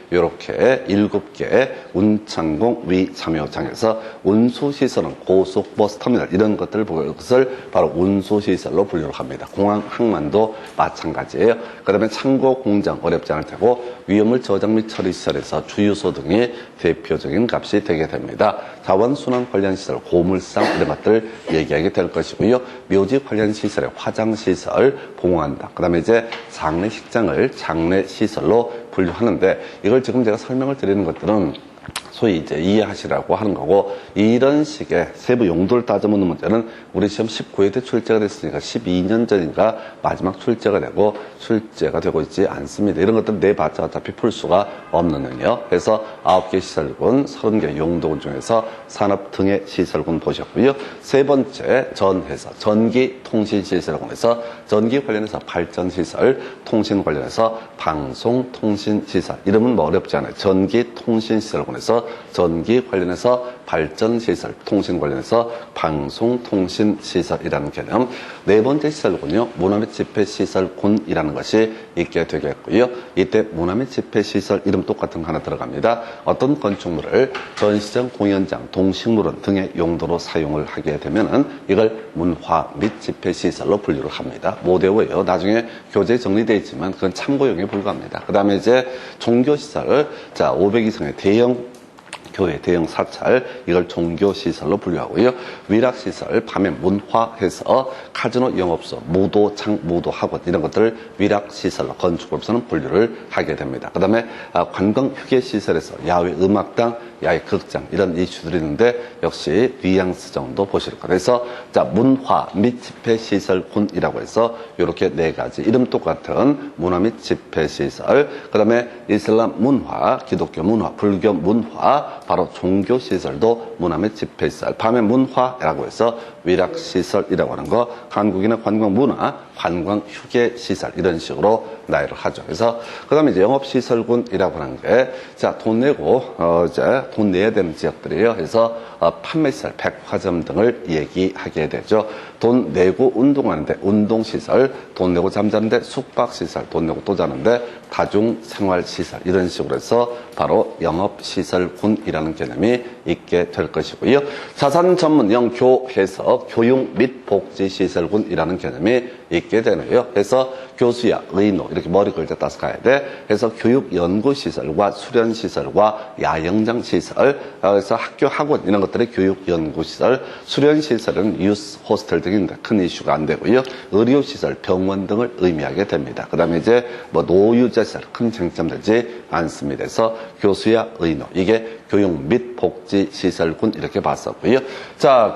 이렇게 7개 운창공, 위, 참여장에서 운수시설은 고속버스 터미널 이런 것들을 보고 그것을 바로 운수시설로 분류를 합니다. 공항, 항만도 마찬가지예요. 그 다음에 창고, 공장 어렵지 않을 테고, 위험물 저장 및 처리 시설에서 주유소 등이 대표적인 값이 되게 됩니다. 자원순환 관련 시설, 고물상 이런 것들 얘기하게 될 것이고요. 묘지 관련 시설의 화장시설, 봉화한다. 그 다음에 이제 장례식장을 장례시설로 분류하는데, 이걸 지금 제가 설명을 드리는 것들은 소위 이제 이해하시라고 하는 거고, 이런 식의 세부 용도를 따져묻는 문제는 우리 시험 19회 때 출제가 됐으니까 12년 전인가 마지막 출제가 되고 있지 않습니다. 이런 것들은 내봤자 어차피 풀 수가 없는 영역. 그래서 9개 시설군, 30개 용도군 중에서 산업 등의 시설군 보셨고요. 세 번째 전해서 전기 통신 시설군에서 전기 관련해서 발전 시설, 통신 관련해서 방송 통신 시설. 이름은 뭐 어렵지 않아요. 전기 통신 시설군에서 전기 관련해서 발전시설, 통신 관련해서 방송통신시설이라는 개념. 네 번째 시설군요, 문화 및 집회시설군이라는 것이 있게 되겠고요. 이때 문화 및 집회시설 이름 똑같은 거 하나 들어갑니다. 어떤 건축물을 전시장, 공연장, 동식물원 등의 용도로 사용을 하게 되면은 이걸 문화 및 집회시설로 분류를 합니다. 못 외워요. 나중에 교재에 정리되어 있지만 그건 참고용에 불과합니다. 그 다음에 이제 종교시설, 500 이상의 대형 교회, 대형 사찰, 이걸 종교시설로 분류하고요. 위락시설, 밤에 문화해서 카지노, 영업소, 무도창, 무도학원 이런 것들을 위락시설로 건축법에서는 분류를 하게 됩니다. 그 다음에 관광휴게시설에서 야외 음악당, 야외 극장 이런 이슈들이 있는데 역시 뉘앙스 정도 보실 거예요. 그래서 문화 및 집회시설군이라고 해서 이렇게 네 가지 이름 똑같은 문화 및 집회시설, 그 다음에 이슬람 문화, 기독교 문화, 불교 문화, 바로 종교시설도 문화 및 집회시설, 밤의 문화라고 해서 위락시설이라고 하는 거, 한국인의 관광문화, 관광휴게시설 이런 식으로 나열을 하죠. 그래서 그 다음에 이제 영업시설군이라고 하는 게 돈 내고 돈 내야 되는 지역들이에요. 그래서 판매시설, 백화점 등을 얘기하게 되죠. 돈 내고 운동하는데 운동시설, 돈 내고 잠자는데 숙박시설, 돈 내고 또 자는데 다중생활시설 이런 식으로 해서 바로 영업시설군이라는 개념이 있게 될 것이고요. 자산 전문 영교해서 교육 및 복지시설군이라는 개념이 있게 되네요. 그래서 교수야, 의노 이렇게 머리 글자 따서 가야 돼. 그래서 교육연구시설과 수련시설과 야영장시설, 그래서 학교, 학원 이런 것들의 교육연구시설, 수련시설은 유스, 호스텔 등인데 큰 이슈가 안 되고요. 의료시설, 병원 등을 의미하게 됩니다. 그 다음에 이제 노유자시설 큰 쟁점되지 않습니다. 그래서 교수야, 의노 이게 교육 및 복지시설군 이렇게 봤었고요.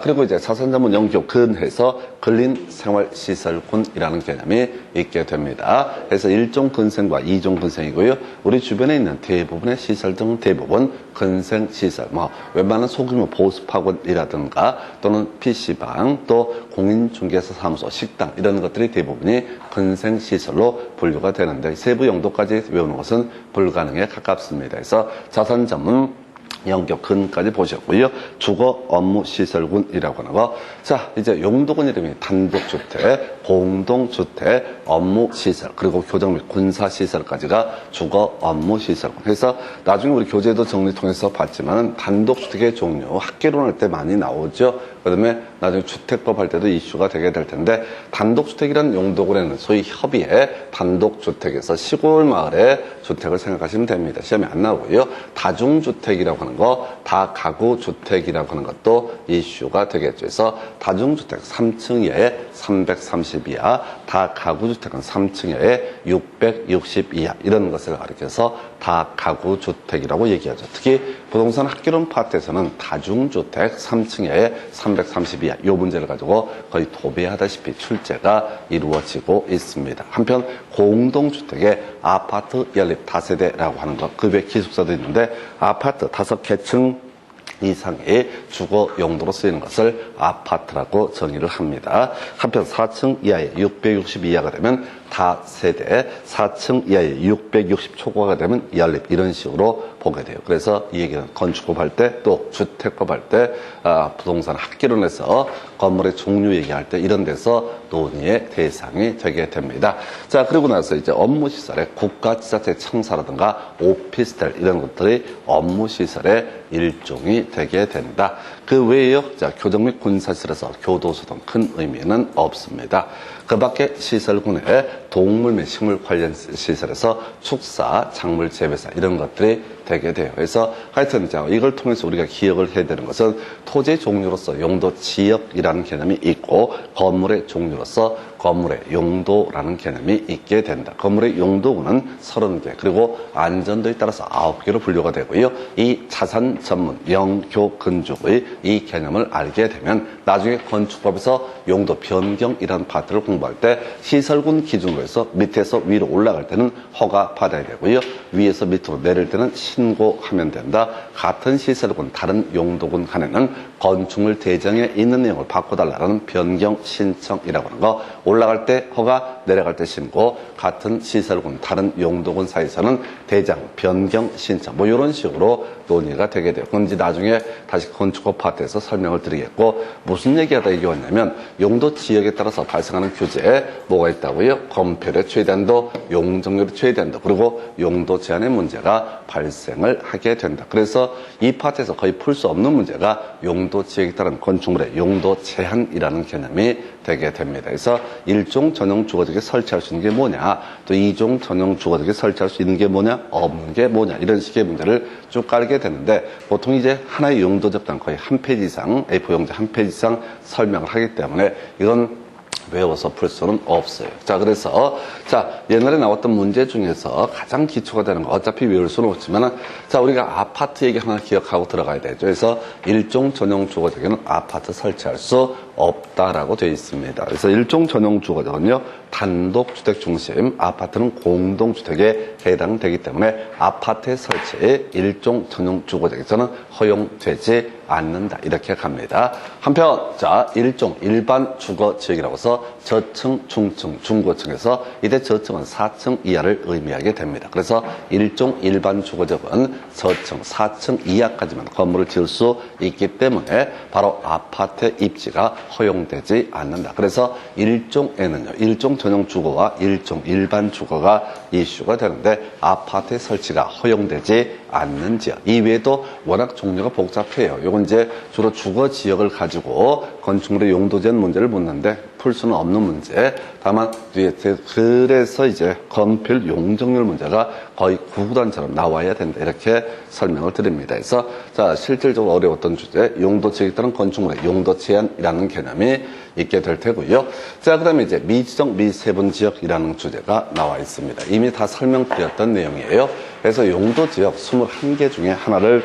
그리고 이제 자산전문 영교 근해서 근린생활시설군이라는 개념이 있게 됩니다. 그래서 1종 근생과 2종 근생이고요. 우리 주변에 있는 대부분의 시설 등 대부분 근생시설, 웬만한 소규모 보습학원이라든가 또는 PC방, 또 공인중개사 사무소, 식당 이런 것들이 대부분이 근생시설로 분류가 되는데 세부 용도까지 외우는 것은 불가능에 가깝습니다. 그래서 자산 전문 영격 근까지 보셨고요. 주거 업무 시설군이라고 하는 거. 자, 이제 용도군 이름이 단독주택, 공동주택, 업무 시설, 그리고 교정 및 군사 시설까지가 주거 업무 시설군. 그래서 나중에 우리 교재도 정리 통해서 봤지만 단독주택의 종류 학계론 할 때 많이 나오죠. 그다음에 나중에 주택법 할 때도 이슈가 되게 될 텐데 단독주택이라는 용도군에는 소위 협의회 단독주택에서 시골 마을의 주택을 생각하시면 됩니다. 시험에 안 나오고요. 다중주택이라고 하는 거, 다가구주택이라고 하는 것도 이슈가 되겠죠. 그래서 다중주택 3층 이하에 330 이하, 다가구주택은 3층 이하에 660 이하 이런 것을 가리켜서 다가구주택이라고 얘기하죠. 특히 부동산 학계론 파트에서는 다중주택 3층 이하에 330 이하 이 문제를 가지고 거의 도배하다시피 출제가 이루어지고 있습니다. 한편 공동주택의 아파트 연립 다세대라고 하는 것, 그 외 기숙사도 있는데 아파트 5개층 이상의 주거 용도로 쓰이는 것을 아파트라고 정의를 합니다. 한편 4층 이하의 660 이하가 되면 다세대, 4층 이하의 660 초과가 되면 연립 이런 식으로 보게 돼요. 그래서 이 얘기는 건축법 할 때 또 주택법 할 때 부동산 학계론에서 건물의 종류 얘기할 때 이런 데서 논의의 대상이 되게 됩니다. 자, 그리고 나서 이제 업무시설의 국가지자체 청사라든가 오피스텔 이런 것들이 업무시설의 일종이 되게 된다. 그 외에요, 자, 교정 및 군사시설에서 교도소 등 큰 의미는 없습니다. 그 밖에 시설군에 동물 및 식물 관련 시설에서 축사, 작물 재배사 이런 것들이 되게 돼요. 그래서 하여튼 이걸 통해서 우리가 기억을 해야 되는 것은 토지 종류로서 용도 지역이라는 개념이 있고 건물의 종류로서 건물의 용도라는 개념이 있게 된다. 건물의 용도군은 30개 그리고 안전도에 따라서 9개로 분류가 되고요. 이 자산 전문 영교근족의 이 개념을 알게 되면 나중에 건축법에서 용도 변경이라는 파트를 공부할 때 시설군 기준으로 해서 밑에서 위로 올라갈 때는 허가 받아야 되고요. 위에서 밑으로 내릴 때는 신고하면 된다. 같은 시설군 다른 용도군 간에는 건축물 대장에 있는 내용을 바꿔달라는 변경 신청이라고 하는 거, 올라갈 때 허가, 내려갈 때 신고, 같은 시설군 다른 용도군 사이에서는 대장 변경 신청 뭐 이런 식으로 논의가 되게 돼요. 그건 이제 나중에 다시 건축법 파트에서 설명을 드리겠고, 무슨 얘기하다 이게 왔냐면 용도 지역에 따라서 발생하는 규제에 뭐가 있다고요? 건폐율의 최대한도, 용적률의 최대한도, 그리고 용도 제한의 문제가 발생을 하게 된다. 그래서 이 파트에서 거의 풀 수 없는 문제가 용도 지역에 따른 건축물의 용도 제한이라는 개념이 되게 됩니다. 그래서 1종 전용 주거지역에 설치할 수 있는 게 뭐냐, 또 2종 전용 주거지역에 설치할 수 있는 게 뭐냐, 없는 게 뭐냐, 이런 식의 문제를 쭉 깔게 되는데, 보통 이제 하나의 용도 접단 거의 한 페이지 이상, A4 용지 한 페이지 이상 설명을 하기 때문에 이건 외워서 풀 수는 없어요. 자, 그래서 옛날에 나왔던 문제 중에서 가장 기초가 되는 거, 어차피 외울 수는 없지만, 자, 우리가 아파트 얘기 하나 기억하고 들어가야 되죠. 그래서 일종 전용 주거지역에는 아파트 설치할 수 없다라고 되어 있습니다. 그래서 일종 전용 주거지역은요, 단독주택 중심, 아파트는 공동주택에 해당되기 때문에 아파트의 설치에 일종 전용 주거지역에서는 허용되지 않는다. 이렇게 갑니다. 한편, 일종 일반 주거지역이라고 해서 저층, 중층, 중고층에서 이때 저층은 4층 이하를 의미하게 됩니다. 그래서 일종 일반 주거지역은 저층, 4층 이하까지만 건물을 지을 수 있기 때문에 바로 아파트의 입지가 허용되지 않는다. 그래서 일종에는요, 일종 전용 주거와 일종 일반 주거가 이슈가 되는데 아파트의 설치가 허용되지 않는 지역. 이외에도 워낙 종류가 복잡해요. 요건 이제 주로 주거 지역을 가지고 건축물의 용도 제한 문제를 묻는데 풀 수는 없는 문제. 다만 그래서 이제 건폐율 용적률 문제가 거의 구구단처럼 나와야 된다. 이렇게 설명을 드립니다. 그래서 실질적으로 어려웠던 주제, 용도 지역에 따른 건축물의 용도 제한이라는 개념이 있게 될 테고요. 그다음에 이제 미지정 미세분 지역이라는 주제가 나와 있습니다. 이미 다 설명드렸던 내용이에요. 그래서 용도 지역 21개 중에 하나를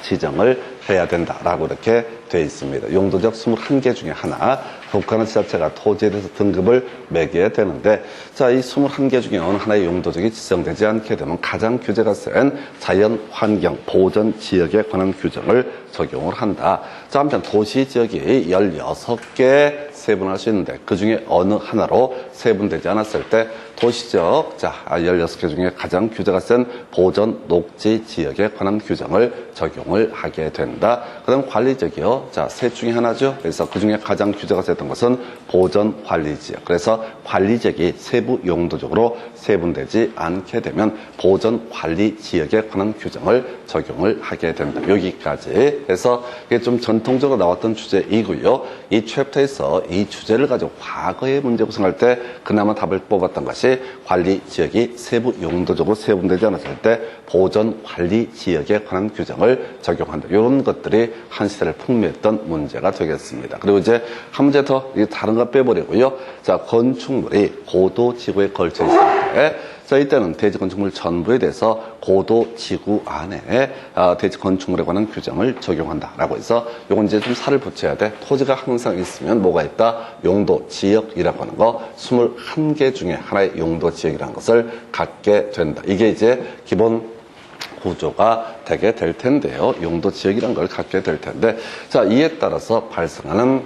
지정을 해야 된다라고 이렇게 되어 있습니다. 용도지역 21개 중에 하나, 국가는 지자체가 토지에 대해서 등급을 매겨야 되는데, 자, 이 21개 중에 어느 하나의 용도지역이 지정되지 않게 되면 가장 규제가 센 자연 환경 보전 지역에 관한 규정을 적용을 한다. 자, 한편 도시지역이 16개 세분할 수 있는데 그 중에 어느 하나로 세분되지 않았을 때 도시지역, 자, 16개 중에 가장 규제가 센 보전 녹지 지역에 관한 규정을 적용을 하게 된다. 그 다음 관리지역이요. 자, 셋 중에 하나죠. 그래서 그 중에 가장 규제가 셌던 것은 보전 관리지역. 그래서 관리지역이 세부 용도적으로 세분되지 않게 되면 보전 관리 지역에 관한 규정을 적용을 하게 된다. 여기까지 해서 이게 좀 전통적으로 나왔던 주제이고요. 이 챕터에서 이 주제를 가지고 과거의 문제 구성할 때 그나마 답을 뽑았던 것이 관리 지역이 세부 용도적으로 세분되지 않았을 때 보전 관리 지역에 관한 규정을 적용한다. 이런 것들이 한 시대를 풍미했던 문제가 되겠습니다. 그리고 이제 한 문제 더 다른 거 빼버리고요. 자, 건축물이 고도 지구에 걸쳐 있을 때, 자, 이때는 대지 건축물 전부에 대해서 고도 지구 안에 대지 건축물에 관한 규정을 적용한다라고 해서 요건 이제 좀 살을 붙여야 돼. 토지가 항상 있으면 뭐가 있다? 용도 지역이라고 하는 거 21개 중에 하나의 용도 지역이라는 것을 갖게 된다. 이게 이제 기본 구조가 되게 될 텐데요. 용도 지역이라는 걸 갖게 될 텐데, 자, 이에 따라서 발생하는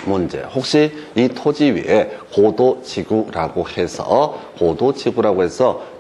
문제. 혹시 이 토지 위에 고도지구라고 해서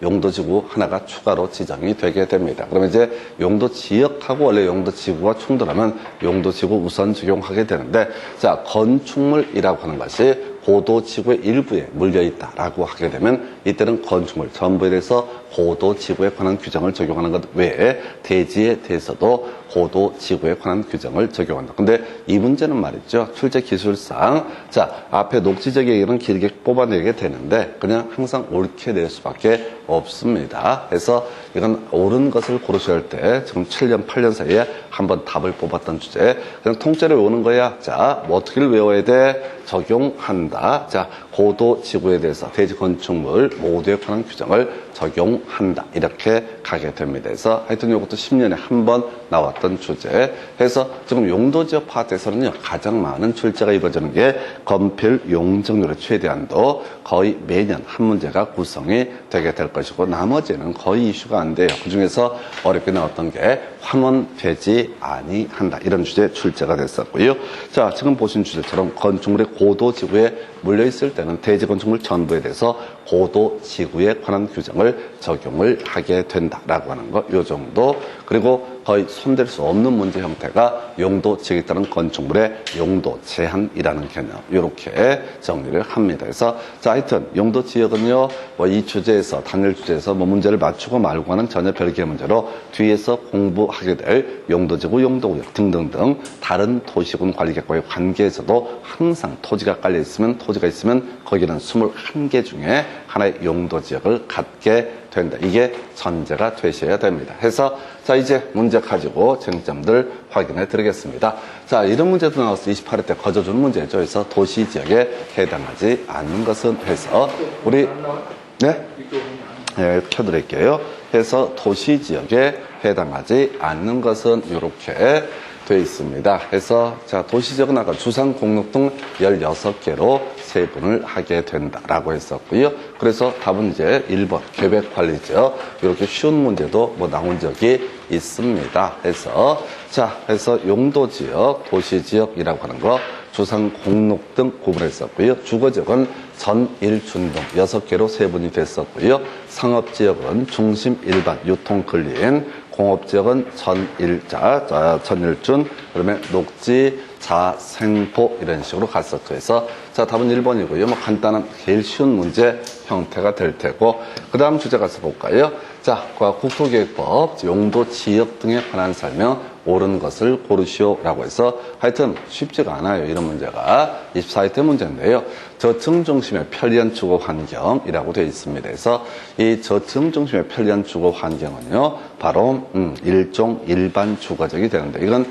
용도지구 하나가 추가로 지정이 되게 됩니다. 그러면 이제 용도지역하고 원래 용도지구가 충돌하면 용도지구 우선 적용하게 되는데, 자, 건축물이라고 하는 것이 고도지구의 일부에 물려있다라고 하게 되면 이때는 건축물 전부에 대해서 고도지구에 관한 규정을 적용하는 것 외에 대지에 대해서도 고도지구에 관한 규정을 적용한다. 근데 이 문제는 말이죠. 출제 기술상, 자, 앞에 녹지적 얘기는 길게 뽑아내게 되는데 그냥 항상 옳게 낼 수밖에 없습니다. 그래서 이건 옳은 것을 고르셔야 할 때 지금 7년, 8년 사이에 한번 답을 뽑았던 주제. 그냥 통째로 외우는 거야. 자, 뭐 어떻게 외워야 돼? 적용한다. 자, 고도지구에 대해서 대지 건축물 모두에 관한 규정을 적용한다. 이렇게 가게 됩니다. 그래서 하여튼 이것도 10년에 한 번 나왔던 주제. 그래서 지금 용도지역 파트에서는요, 가장 많은 출제가 이루어지는 게 건필 용적률의 최대한도 거의 매년 한 문제가 구성이 되게 될 것이고, 나머지는 거의 이슈가 안 돼요. 그 중에서 어렵게 나왔던 게 환원되지 아니한다. 이런 주제 출제가 됐었고요. 자, 지금 보신 주제처럼 건축물의 고도지구에 물려있을 때는 대지 건축물 전부에 대해서 고도지구에 관한 규정을 적용을 하게 된다라고 하는 거, 요 정도. 그리고 거의 손댈 수 없는 문제 형태가 용도지역에 따른 건축물의 용도 제한이라는 개념, 이렇게 정리를 합니다. 그래서 자, 하여튼 용도지역은요, 뭐 이 주제에서 단일 주제에서 뭐 문제를 맞추고 말고는 전혀 별개의 문제로 뒤에서 공부하게 될 용도지구, 용도구역 등등등 다른 도시군 관리객과의 관계에서도 항상 토지가 깔려 있으면, 토지가 있으면 거기는 21개 중에 하나의 용도지역을 갖게 된다. 이게 전제가 되셔야 됩니다. 해서 자, 이제 문제 가지고 쟁점들 확인해 드리겠습니다. 자, 이런 문제도 나와서 28회 때 거저준 문제죠. 그래서 도시지역에 해당하지 않는 것은 해서 우리 네? 네, 켜드릴게요. 해서 도시지역에 해당하지 않는 것은 이렇게 되어 있습니다. 그래서 자, 도시지역은 아까 주상, 공록 등 16개로 세분을 하게 된다라고 했었고요. 그래서 답은 이제 1번 계획관리지역, 이렇게 쉬운 문제도 뭐 나온 적이 있습니다. 그래서 용도지역, 도시지역이라고 하는 거 주상, 공록 등 구분했었고요. 주거지역은 전일준 등 6개로 세분이 됐었고요. 상업지역은 중심, 일반, 유통, 근린, 공업지역은 전일준, 그다음에 녹지, 자, 생포 이런 식으로 갔었죠. 그래서 자, 답은 1번이고요. 뭐 간단한 제일 쉬운 문제 형태가 될 테고, 그 다음 주제 가서 볼까요? 자, 국토계획법 용도 지역 등에 관한 설명, 옳은 것을 고르시오라고 해서 하여튼 쉽지가 않아요. 이런 문제가 24회 문제인데요. 저층 중심의 편리한 주거 환경이라고 되어 있습니다. 그래서 이 저층 중심의 편리한 주거 환경은요, 바로 일종 일반 주거지역이 되는데, 이건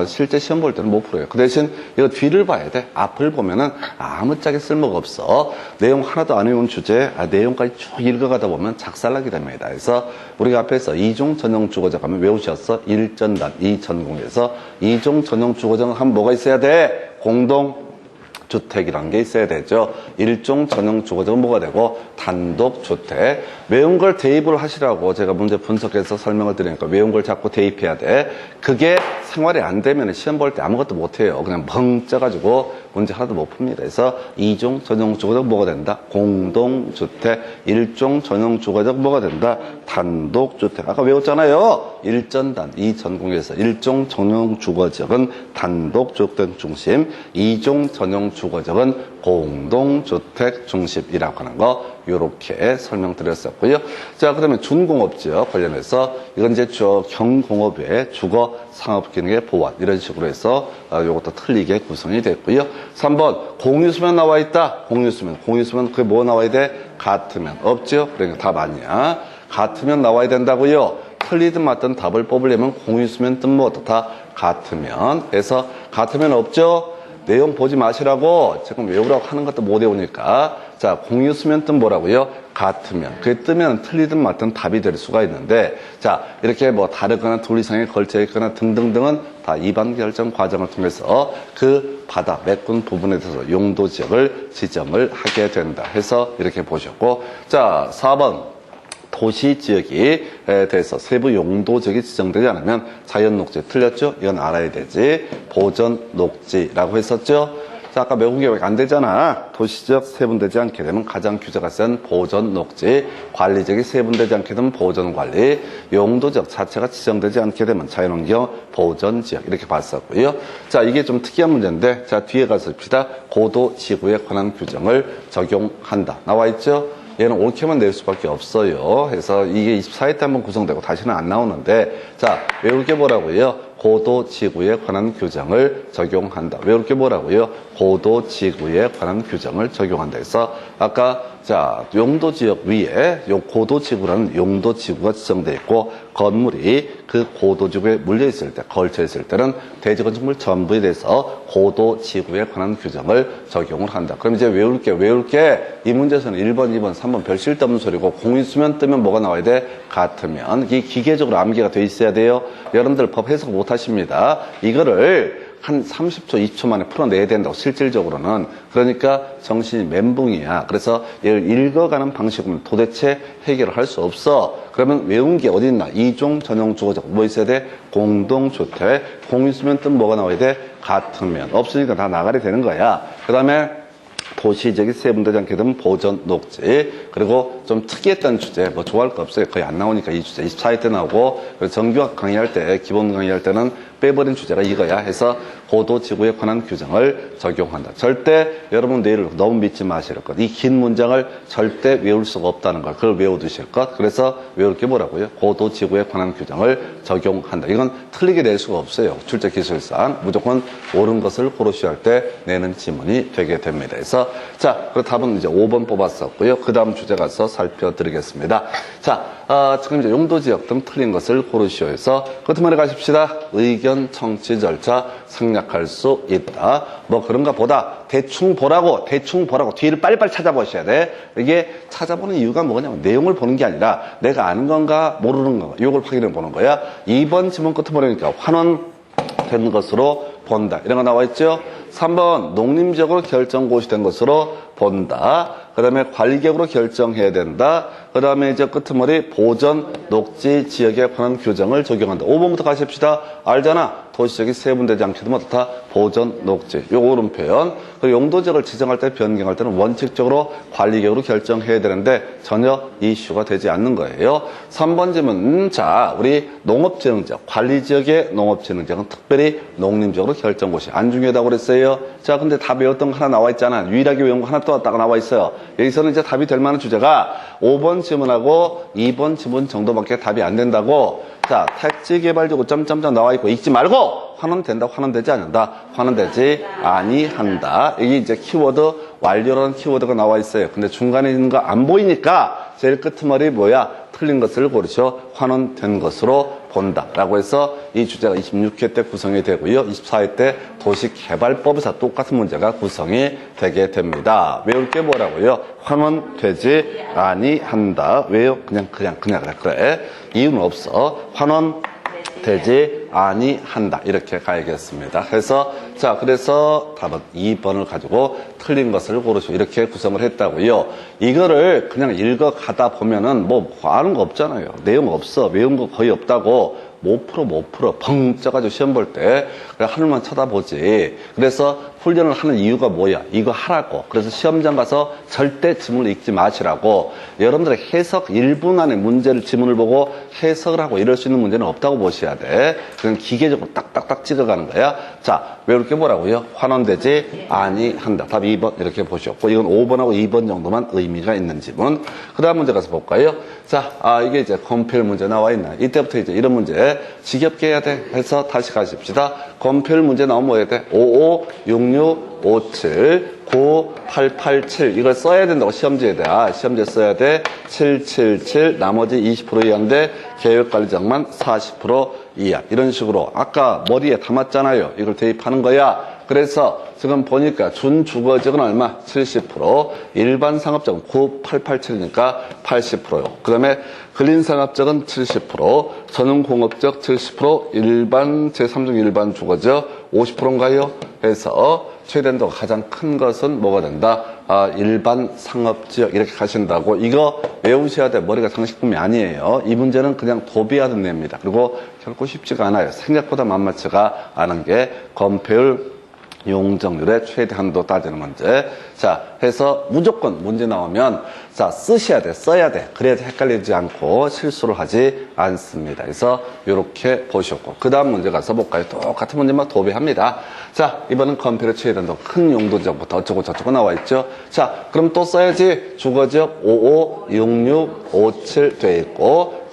실제 시험 볼 때는 못 풀어요. 그 대신 이거 뒤를 봐야 돼. 앞을 보면은 아무짝에 쓸모가 없어. 내용 하나도 안 외운 주제, 내용까지 쭉 읽어가다 보면 작살나게 됩니다. 그래서 우리가 앞에서 이종 전형 주거적 하면 외우셨어. 1전단, 2전공에서 이종 전형 주거적은 하면 뭐가 있어야 돼? 공동주택이라는 게 있어야 되죠. 일종 전형 주거적은 뭐가 되고 단독주택. 외운 걸 대입을 하시라고 제가 문제 분석해서 설명을 드리니까 외운 걸 자꾸 대입해야 돼. 그게 생활이 안 되면 시험 볼 때 아무것도 못해요. 그냥 멍 쪄가지고 문제 하나도 못 풉니다. 그래서 이종 전용 주거적 뭐가 된다? 공동주택. 일종 전용 주거적 뭐가 된다? 단독주택. 아까 외웠잖아요. 1전단, 2전공에서 일종 전용 주거적은 단독주택 중심, 이종 전용 주거적은 공동주택 중심이라고 하는 거 이렇게 설명드렸었고요. 자, 그러면 준공업지역 관련해서 이건 이제 경공업의 주거 상업 기능의 보완 이런 식으로 해서 이것도 틀리게 구성이 됐고요. 3번 공유수면 나와 있다. 공유수면 그게 뭐 나와야 돼? 같으면 없죠. 그러니까 답 아니야. 같으면 나와야 된다고요. 틀리든 맞든 답을 뽑으려면 공유수면 뜻 뭐 어떻다? 같으면. 그래서 같으면 없죠. 내용 보지 마시라고 지금 외우라고 하는 것도 못 외우니까. 자, 공유수면 뜻 뭐라고요? 같으면. 그게 뜨면 틀리든 맞든 답이 될 수가 있는데, 자, 이렇게 뭐 다르거나 둘 이상에 걸쳐 있거나 등등등은 다 이반 결정 과정을 통해서 그 바다 메꾼 부분에 대해서 용도 지역을 지정을 하게 된다 해서 이렇게 보셨고, 자, 4번. 도시 지역에 대해서 세부 용도 지역이 지정되지 않으면 자연 녹지 틀렸죠? 이건 알아야 되지. 보전 녹지라고 했었죠? 자, 아까 외국 계획 안 되잖아. 도시 지역 세분되지 않게 되면 가장 규제가 센 보전 녹지, 관리 지역이 세분되지 않게 되면 보전 관리, 용도 지역 자체가 지정되지 않게 되면 자연환경 보전 지역 이렇게 봤었고요. 자, 이게 좀 특이한 문제인데, 자, 뒤에 가서 봅시다. 고도 지구에 관한 규정을 적용한다. 나와 있죠? 얘는 옳게만 낼 수밖에 없어요. 그래서 이게 24회 때 한번 구성되고 다시는 안 나오는데, 자, 외울 게 뭐라고요? 고도 지구에 관한 규정을 적용한다. 외울 게 뭐라고요? 고도 지구에 관한 규정을 적용한다. 그래서 아까 자, 용도 지역 위에 요 고도 지구라는 용도 지구가 지정되어 있고 건물이 그 고도 지구에 물려 있을 때, 걸쳐 있을 때는 대지 건축물 전부에 대해서 고도 지구에 관한 규정을 적용을 한다. 그럼 이제 외울 게 이 문제에서는 1번, 2번, 3번 별 쓸데없는 소리고 공유수면 뜨면 뭐가 나와야 돼? 같으면. 이게 기계적으로 암기가 돼 있어야 돼요. 여러분들 법 해석 못 하십니다. 이거를 한 30초, 2초 만에 풀어내야 된다고, 실질적으로는. 그러니까 정신이 멘붕이야. 그래서 얘를 읽어가는 방식으로 도대체 해결을 할 수 없어. 그러면 외운 게 어디 있나? 이종 전용 주거적. 뭐 있어야 돼? 공동주택. 공유수면 뜻 뭐가 나와야 돼? 같으면. 없으니까 다 나가리 되는 거야. 그 다음에 도시지역이 세분되지 않게 되면 보전 녹지. 그리고 좀 특이했던 주제, 뭐 좋아할 거 없어요. 거의 안 나오니까 이 주제 24회 때 나오고, 그리고 정규학 강의할 때, 기본 강의할 때는 빼버린 주제가 이거야 해서 고도 지구에 관한 규정을 적용한다. 절대 여러분 내일을 너무 믿지 마실 것. 이 긴 문장을 절대 외울 수가 없다는 걸, 그걸 외워두실 것. 그래서 외울 게 뭐라고요? 고도 지구에 관한 규정을 적용한다. 이건 틀리게 낼 수가 없어요. 출제 기술상 무조건 옳은 것을 고르셔야 할 때 내는 지문이 되게 됩니다. 그래서 자, 그 답은 이제 5번 뽑았었고요. 그 다음 주제 가서 살펴드리겠습니다. 자, 지금 이제 용도 지역 등 틀린 것을 고르시오 해서 끝머리 가십시다. 의견 청취 절차 생략할 수 있다. 뭐 그런가 보다. 대충 보라고 뒤를 빨리빨리 찾아보셔야 돼. 이게 찾아보는 이유가 뭐냐면 내용을 보는 게 아니라 내가 아는 건가 모르는 건가 이걸 확인해 보는 거야. 2번 지문 끝에 보니까 환원된 것으로 본다. 이런 거 나와 있죠. 3번 농림지역으로 결정고시 된 것으로 본다. 그 다음에 관리계획으로 결정해야 된다. 그 다음에 이제 끝머리 보전 녹지 지역에 관한 규정을 적용한다. 5번부터 가십시다. 알잖아. 도시지역이 세분되지 않게 되면 어떻다? 보전 녹지. 요 옳은 표현. 그리고 용도지역을 지정할 때 변경할 때는 원칙적으로 관리계획으로 결정해야 되는데 전혀 이슈가 되지 않는 거예요. 3번 질문. 자, 우리 농업진흥지역, 관리지역의 농업진흥지역은 특별히 농림지역으로 결정고시. 안 중요하다고 그랬어요. 자, 근데 다 외웠던 거 하나 나와 있잖아. 유일하게 외운 거 하나 또 왔다가 나와 있어요. 여기서는 이제 답이 될 만한 주제가 5번 지문하고 2번 지문 정도밖에 답이 안 된다고. 자, 택지개발지구 점점점 나와 있고 읽지 말고 환원된다, 환원되지 않는다, 환원되지 아니한다. 이게 이제 키워드 완료라는 키워드가 나와 있어요. 근데 중간에 있는 거 안 보이니까 제일 끝머리 뭐야? 틀린 것을 고르셔 환원된 것으로 본다라고 해서 이 주제가 26회 때 구성이 되고요. 24회 때 도시개발법에서 똑같은 문제가 구성이 되게 됩니다. 외울 게 뭐라고요? 환원되지 아니한다. 왜요? 그래. 이유는 없어. 환원되지 아니한다. 이렇게 가야겠습니다. 그래서 답은 2번을 가지고 틀린 것을 고르시오. 이렇게 구성을 했다고요. 이거를 그냥 읽어가다 보면은 뭐 아는 거 없잖아요. 내용 없어. 외운 거 거의 없다고. 못 풀어. 벙 쪄가지고 시험 볼 때 하늘만 쳐다보지. 그래서 훈련을 하는 이유가 뭐야? 이거 하라고. 그래서 시험장 가서 절대 지문을 읽지 마시라고. 여러분들의 해석 1분 안에 문제를 지문을 보고 해석을 하고 이럴 수 있는 문제는 없다고 보셔야 돼. 그냥 기계적으로 딱딱딱 찍어가는 거야. 자, 외울 게 뭐라고요? 환원되지 아니한다. 답 2번 이렇게 보셨고, 이건 5번하고 2번 정도만 의미가 있는 지문. 그 다음 문제 가서 볼까요? 자, 이게 이제 검표 문제 나와 있나? 이때부터 이제 이런 문제 지겹게 해야 돼. 해서 다시 가십시다. 검표 문제 나오면 뭐 해야 돼? 55, 66, 57, 9, 8, 8, 7 이걸 써야 된다고 시험지에 돼. 시험지에 써야 돼. 7, 7, 7 나머지 20% 이하인데 계획관리자만 40% 이하. 이런 식으로 아까 머리에 담았잖아요. 이걸 대입하는 거야. 그래서 지금 보니까 준주거지역은 얼마? 70%, 일반 상업적은 9887이니까 80%요. 그 다음에 근린상업적은 70%, 전용공업적 70%, 일반 제3종 일반 주거지역 50%인가요? 해서 최대한도가 가장 큰 것은 뭐가 된다? 일반 상업지역 이렇게 가신다고. 이거 외우셔야 돼. 머리가 장식품이 아니에요. 이 문제는 그냥 도비하는 뇌입니다. 그리고 결코 쉽지가 않아요. 생각보다 만만치가 않은 게 검표율 용적률의 최대 한도 따지는 문제. 자, 해서 무조건 문제 나오면 자, 쓰셔야 돼. 써야 돼. 그래야지 헷갈리지 않고 실수를 하지 않습니다. 그래서 이렇게 보셨고, 그 다음 문제 가서 볼까요? 똑같은 문제만 도배합니다. 자, 이번엔 컴퓨터 최대 한도 큰 용도지역부터 어쩌고 저쩌고 나와 있죠. 자, 그럼 또 써야지. 주거지역 55, 66, 57 돼 있고,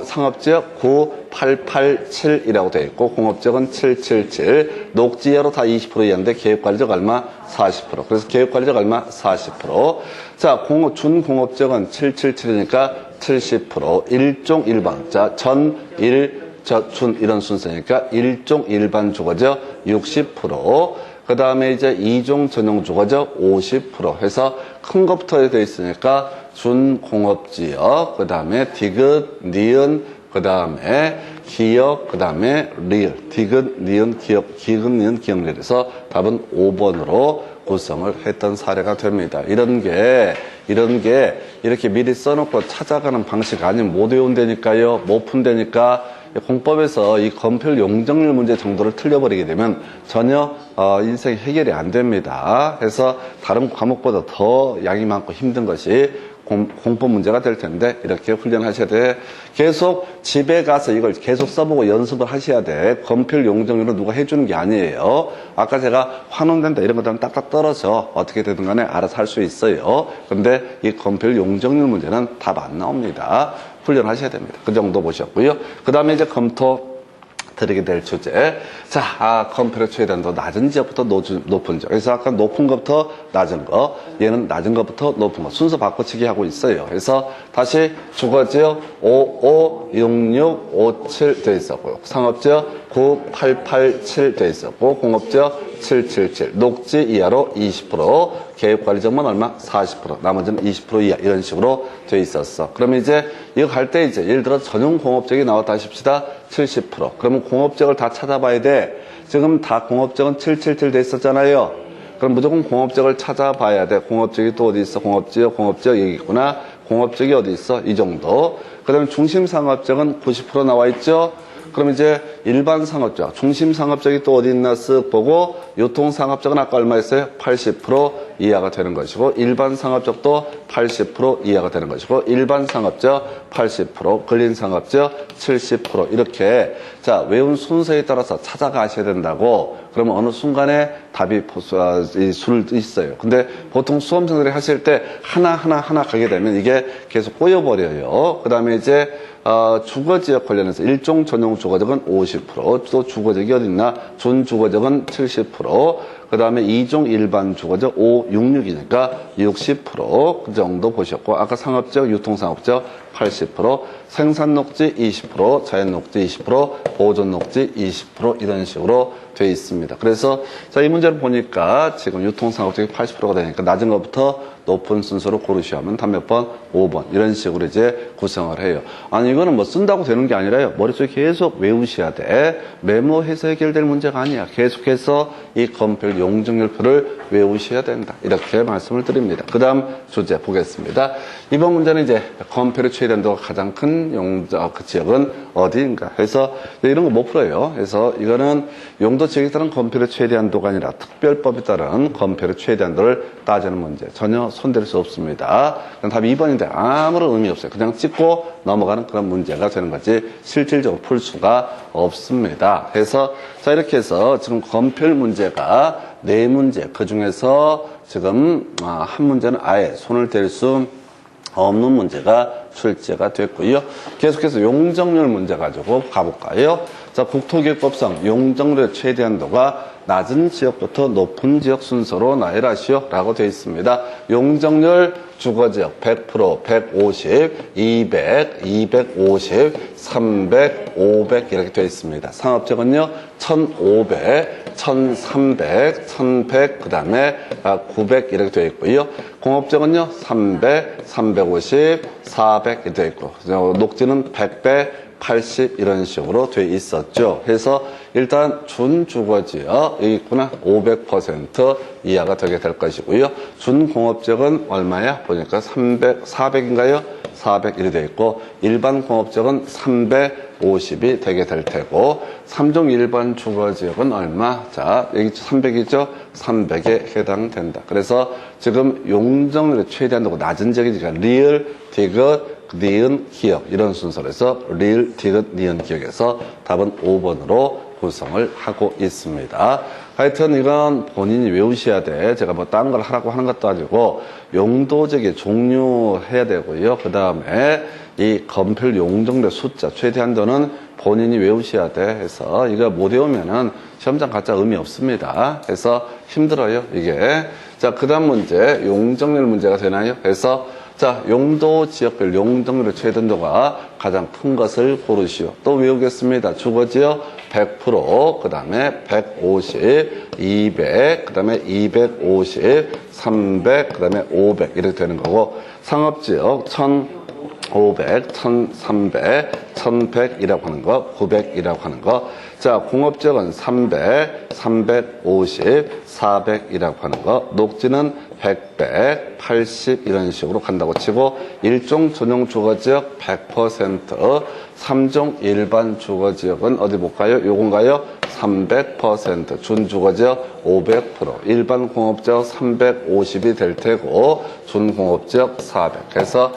상업지역 9887이라고 되어 있고, 공업지역은 777, 녹지역으로 다 20% 이하인데 계획관리적 얼마? 40%. 그래서 계획관리적 얼마? 40%. 자, 준공업지역은 777이니까 70%. 일종 일반. 자, 준 이런 순서니까 일종 일반 주거지역 60%. 그 다음에 이제 이종 전용 주거지역 50% 해서 큰 것부터 되어 있으니까 준공업지역, 그 다음에 디귿, 니은, 그 다음에 기역, 그 다음에 리을. 디귿, 니은, 기역, 기귿, 니은, 기역, 리을에서 답은 5번으로 구성을 했던 사례가 됩니다. 이런 게 이렇게 미리 써놓고 찾아가는 방식 아니면 못 외운다니까요. 못 푼다니까. 공법에서 이 검표 용적률 문제 정도를 틀려버리게 되면 전혀 인생 해결이 안 됩니다. 그래서 다른 과목보다 더 양이 많고 힘든 것이 공법 문제가 될 텐데 이렇게 훈련하셔야 돼. 계속 집에 가서 이걸 계속 써보고 연습을 하셔야 돼. 검표 용적률은 누가 해주는 게 아니에요. 아까 제가 환원된다 이런 것들은 딱딱 떨어져. 어떻게 되든 간에 알아서 할 수 있어요. 근데 이 검표 용적률 문제는 답 안 나옵니다. 훈련하셔야 됩니다. 그 정도 보셨고요. 그 다음에 이제 검토 드리게 될 주제. 자, 컴퓨터 최대한도 낮은 지역부터 높은 지역. 그래서 아까 높은 것부터 낮은 거, 얘는 낮은 것부터 높은 거. 순서 바꿔치기 하고 있어요. 그래서 다시 주거지역 55, 66, 57 돼 있었고요. 상업지역 9887 돼 있었고, 공업지역 777. 녹지 이하로 20%, 계획관리적만 얼마? 40%. 나머지는 20% 이하. 이런 식으로 돼 있었어. 그러면 이제 이거 갈 때 이제 예를 들어 전용공업적이 나왔다 하십시다. 70%. 그러면 공업적을 다 찾아봐야 돼. 지금 다 공업적은 777 돼 있었잖아요. 그럼 무조건 공업적을 찾아봐야 돼. 공업적이 또 어디 있어? 공업지역 여기 있구나. 공업적이 어디 있어? 이 정도. 그 다음에 중심상업적은 90% 나와 있죠? 그럼 이제 일반 상업적, 중심 상업적이 또 어디 있나 쓱 보고, 유통 상업적은 아까 얼마였어요? 80% 이하가 되는 것이고, 일반 상업적도 80% 이하가 되는 것이고, 일반 상업적 80%, 근린 상업적 70% 이렇게. 자, 외운 순서에 따라서 찾아가셔야 된다고. 그러면 어느 순간에 답이 있어요. 근데 보통 수험생들이 하실 때 하나 가게 되면 이게 계속 꼬여버려요. 그 다음에 이제 주거지역 관련해서 일종 전용 주거지역은 50%, 또 주거지역이 어딨나? 준주거지역은 70%, 그 다음에 이종 일반 주거지역 5, 66이니까 60% 정도 보셨고, 아까 상업지역, 유통상업지역 80%, 생산녹지 20%, 자연녹지 20%, 보존녹지 20% 이런 식으로 되어 있습니다. 그래서 자, 이 문제를 보니까 지금 유통상업지역이 80%가 되니까 낮은 것부터 높은 순서로 고르셔야 하면 답 몇 번? 5번. 이런 식으로 이제 구성을 해요. 아니, 이거는 뭐 쓴다고 되는 게 아니라요. 머릿속에 계속 외우셔야 돼. 메모해서 해결될 문제가 아니야. 계속해서 이 검별 용적률표를 외우셔야 된다. 이렇게 말씀을 드립니다. 그 다음 주제 보겠습니다. 이번 문제는 이제 검별의 최대한도가 가장 큰 그 지역은 어디인가 해서 이런 거 못 풀어요. 그래서 이거는 용도 지역에 따른 검별의 최대한도가 아니라 특별법에 따른 검별의 최대한도를 따지는 문제. 전혀 손댈 수 없습니다. 답이 2번인데 아무런 의미 없어요. 그냥 찍고 넘어가는 그런 문제가 되는 거지 실질적으로 풀 수가 없습니다. 그래서 자, 이렇게 해서 지금 검별 문제가 4문제, 그 중에서 지금 한 문제는 아예 손을 댈 수 없는 문제가 출제가 됐고요. 계속해서 용적률 문제 가지고 가볼까요? 자, 국토기획법상 용적률의 최대한도가 낮은 지역부터 높은 지역 순서로 나열하시오 라고 되어 있습니다. 용적률 주거지역 100%, 150, 200, 250, 300, 500 이렇게 되어 있습니다. 상업지역은요 1500, 1300, 1100, 그 다음에 900 이렇게 되어 있고요. 공업지역은요 300, 350, 400 이렇게 되어 있고, 녹지는 100배, 80 이런 식으로 돼 있었죠. 그래서 일단 준주거지역 여기 있구나. 500% 이하가 되게 될 것이고요. 준공업지역은 얼마야? 보니까 400인가요? 400이 되어 있고, 일반 공업지역은 350이 되게 될 테고, 3종 일반 주거지역은 얼마? 자, 여기 300이죠? 300에 해당된다. 그래서 지금 용적률의 최대한도가 낮은 지역이니까 리을, 디귿, 니은, 기역 이런 순서로 해서 리을, 디귿, 니은, 기역에서 답은 5번으로 구성을 하고 있습니다. 하여튼 이건 본인이 외우셔야 돼. 제가 뭐 다른 걸 하라고 하는 것도 아니고 용도적인 종류해야 되고요. 그 다음에 이 검별 용적률 숫자 최대한도는 본인이 외우셔야 돼. 해서 이거 못 외우면은 시험장 가짜 의미 없습니다. 그래서 힘들어요 이게. 자, 그 다음 문제 용적률 문제가 되나요? 그래서 자, 용도 지역별 용적률의 최대한도가 가장 큰 것을 고르시오. 또 외우겠습니다. 주거지역 100%, 그 다음에 150, 200, 그 다음에 250, 300, 그 다음에 500 이렇게 되는 거고, 상업지역 1500, 1300, 1100이라고 하는 거, 900이라고 하는 거. 자, 공업지역은 300, 350, 400이라고 하는 거. 녹지는 100, 80 이런 식으로 간다고 치고, 일종 전용 주거지역 100%, 3종 일반 주거지역은 어디 볼까요? 요건가요? 300%, 준주거지역 500%, 일반 공업지역 350이 될 테고, 준공업지역 400. 그래서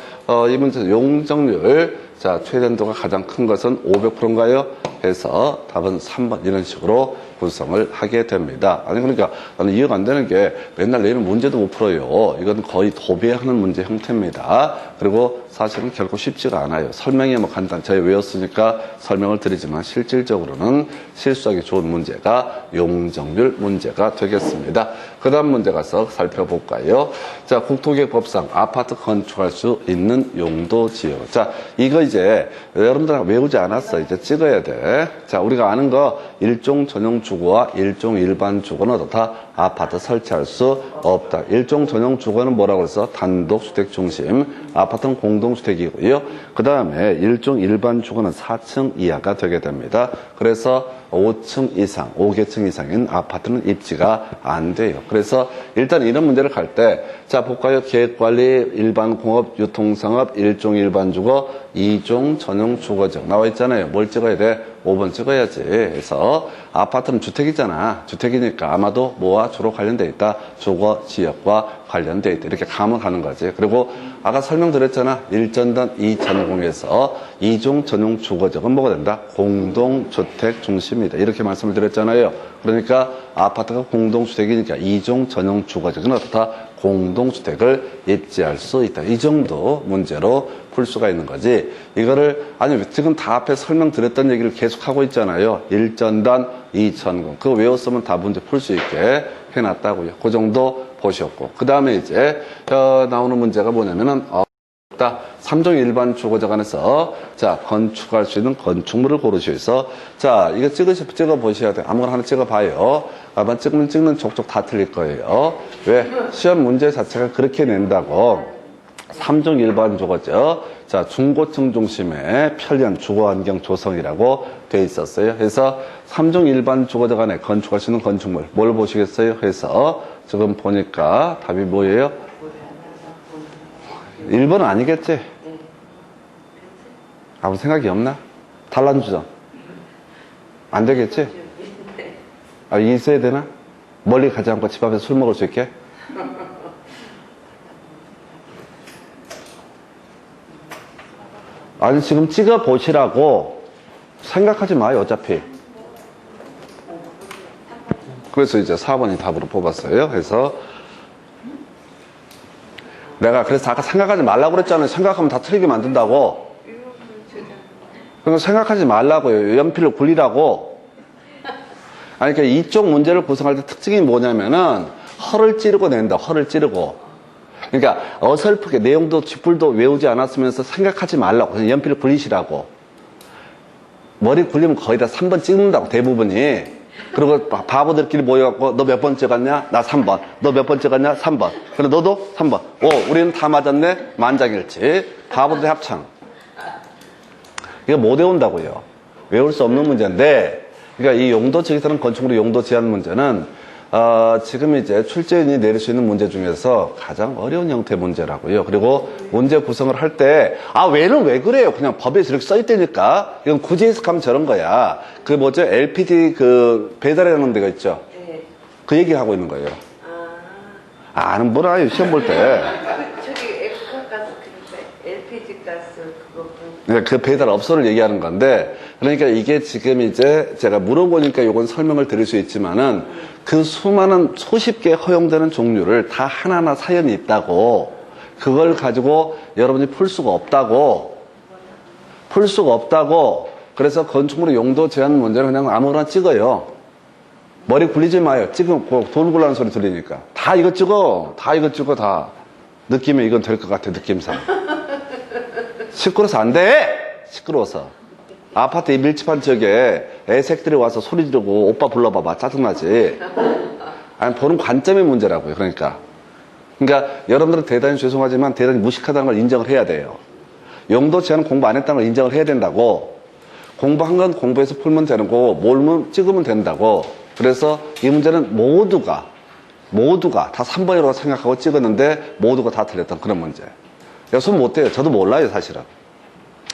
이 문제 용적률 자, 최대한도가 가장 큰 것은 500%인가요? 해서 답은 3번 이런 식으로 구성을 하게 됩니다. 아니 그러니까 나는 이해가 안 되는 게 맨날 내일은 문제도 못 풀어요. 이건 거의 도배하는 문제 형태입니다. 그리고 사실은 결코 쉽지가 않아요. 설명이 뭐 간단, 저희 외웠으니까 설명을 드리지만 실질적으로는 실수하기 좋은 문제가 용적률 문제가 되겠습니다. 그 다음 문제 가서 살펴볼까요? 자, 국토기획법상 아파트 건축할 수 있는 용도 지역. 자, 이거 이제 여러분들 외우지 않았어. 이제 찍어야 돼. 자, 우리가 아는 거 일종 전용 주거와 일종 일반 주거는 어떻다? 아파트 설치할 수 없다. 일종 전용 주거는 뭐라고 해서 단독주택 중심, 아파트는 공동주택이고요. 그 다음에 일종 일반 주거는 4층 이하가 되게 됩니다. 그래서 5층 이상, 5개층 이상인 아파트는 입지가 안 돼요. 그래서 일단 이런 문제를 갈 때, 자, 볼까요? 계획관리, 일반 공업, 유통상업, 일종 일반 주거, 2종 전용 주거지역. 나와 있잖아요. 뭘 찍어야 돼? 5번 찍어야지. 그래서 아파트는 주택이잖아. 주택이니까 아마도 뭐와 주로 관련돼 있다. 주거 지역과 관련돼 있다. 이렇게 감을 거지. 그리고 아까 설명드렸잖아. 1전단 2전공에서 이중 전용 주거지역은 뭐가 된다? 공동주택 중심이다. 이렇게 말씀을 드렸잖아요. 그러니까 아파트가 공동주택이니까 이중 전용 주거지역은 어떻다? 공동주택을 입지할 수 있다. 이 정도 문제로 풀 수가 있는 거지. 이거를, 아니, 지금 다 앞에 설명드렸던 얘기를 계속 하고 있잖아요. 1전단, 2전공. 그거 외웠으면 다 문제 풀 수 있게 해놨다고요. 그 정도 보셨고. 그 다음에 이제, 나오는 문제가 뭐냐면은, 3종 일반 주거지역 안에서, 자, 건축할 수 있는 건축물을 고르시오서, 자, 이거 찍어 보셔야 돼요. 아무거나 하나 찍어 봐요. 아마 찍는 족족 다 틀릴 거예요. 왜? 시험 문제 자체가 그렇게 낸다고. 3종 일반 주거지역, 자, 중고층 중심의 편리한 주거 환경 조성이라고 돼 있었어요. 그래서 3종 일반 주거지역 안에 건축할 수 있는 건축물, 뭘 보시겠어요? 해서 지금 보니까 답이 뭐예요? 1번은 아니겠지? 아무 생각이 없나? 단란주점. 안 되겠지? 아, 있어야 되나? 멀리 가지 않고 집 앞에서 술 먹을 수 있게? 아니, 지금 찍어 보시라고 생각하지 마요, 어차피. 그래서 이제 4번이 답으로 뽑았어요. 그래서 내가 그래서 아까 생각하지 말라고 그랬잖아요. 생각하면 다 틀리게 만든다고. 그러니까 생각하지 말라고요. 연필을 굴리라고. 아니, 그러니까 이쪽 문제를 구성할 때 특징이 뭐냐면은 허를 찌르고 낸다. 허를 찌르고. 그러니까 어설프게 내용도 쥐뿔도 외우지 않았으면서 생각하지 말라고. 그냥 연필을 굴리시라고. 머리 굴리면 거의 다 3번 찍는다고, 대부분이. 그리고 바보들끼리 모여갖고 너 몇 번 찍었냐? 나 3번. 너 몇 번 찍었냐? 3번. 그래 너도 3번. 오, 우리는 다 맞았네? 만장일치. 바보들의 합창. 이거 못 외운다고요. 외울 수 없는 문제인데, 그러니까 이 용도 측에서는 건축물의 용도 제한 문제는 지금 이제 출제인이 내릴 수 있는 문제 중에서 가장 어려운 형태 문제라고요. 그리고 문제 구성을 할 때, 왜는 왜 그래요? 그냥 법에서 이렇게 써있다니까? 이건 굳이 해석하면 저런 거야. 그 뭐죠? LPG 그 배달해놓는 데가 있죠? 네. 그 얘기 하고 있는 거예요. 아는 분 아니에요, 시험 볼 때. 저기 액화가스 LPG 가스 그거. 그 배달업소를 얘기하는 건데, 그러니까 이게 지금 이제 제가 물어보니까 요건 설명을 드릴 수 있지만은 그 수많은 수십 개 허용되는 종류를 다 하나하나 사연이 있다고, 그걸 가지고 여러분이 풀 수가 없다고, 그래서 건축물의 용도 제한 문제는 그냥 아무거나 찍어요. 머리 굴리지 마요. 찍으면 돈 굴라는 소리 들리니까. 다 이거 찍어. 다. 느낌에 이건 될 것 같아, 느낌상. 시끄러워서 안 돼! 시끄러워서. 아파트 밀집한 지역에 애색들이 와서 소리 지르고 오빠 불러봐봐. 짜증나지? 아니, 보는 관점의 문제라고요. 그러니까 여러분들은 대단히 죄송하지만 대단히 무식하다는 걸 인정을 해야 돼요. 용도 제한 공부 안 했다는 걸 인정을 해야 된다고. 공부한 건 공부해서 풀면 되는 거고, 몰면 찍으면 된다고. 그래서 이 문제는 모두가 다 3번이라고 생각하고 찍었는데 모두가 다 틀렸던 그런 문제. 손 못 대요. 저도 몰라요, 사실은.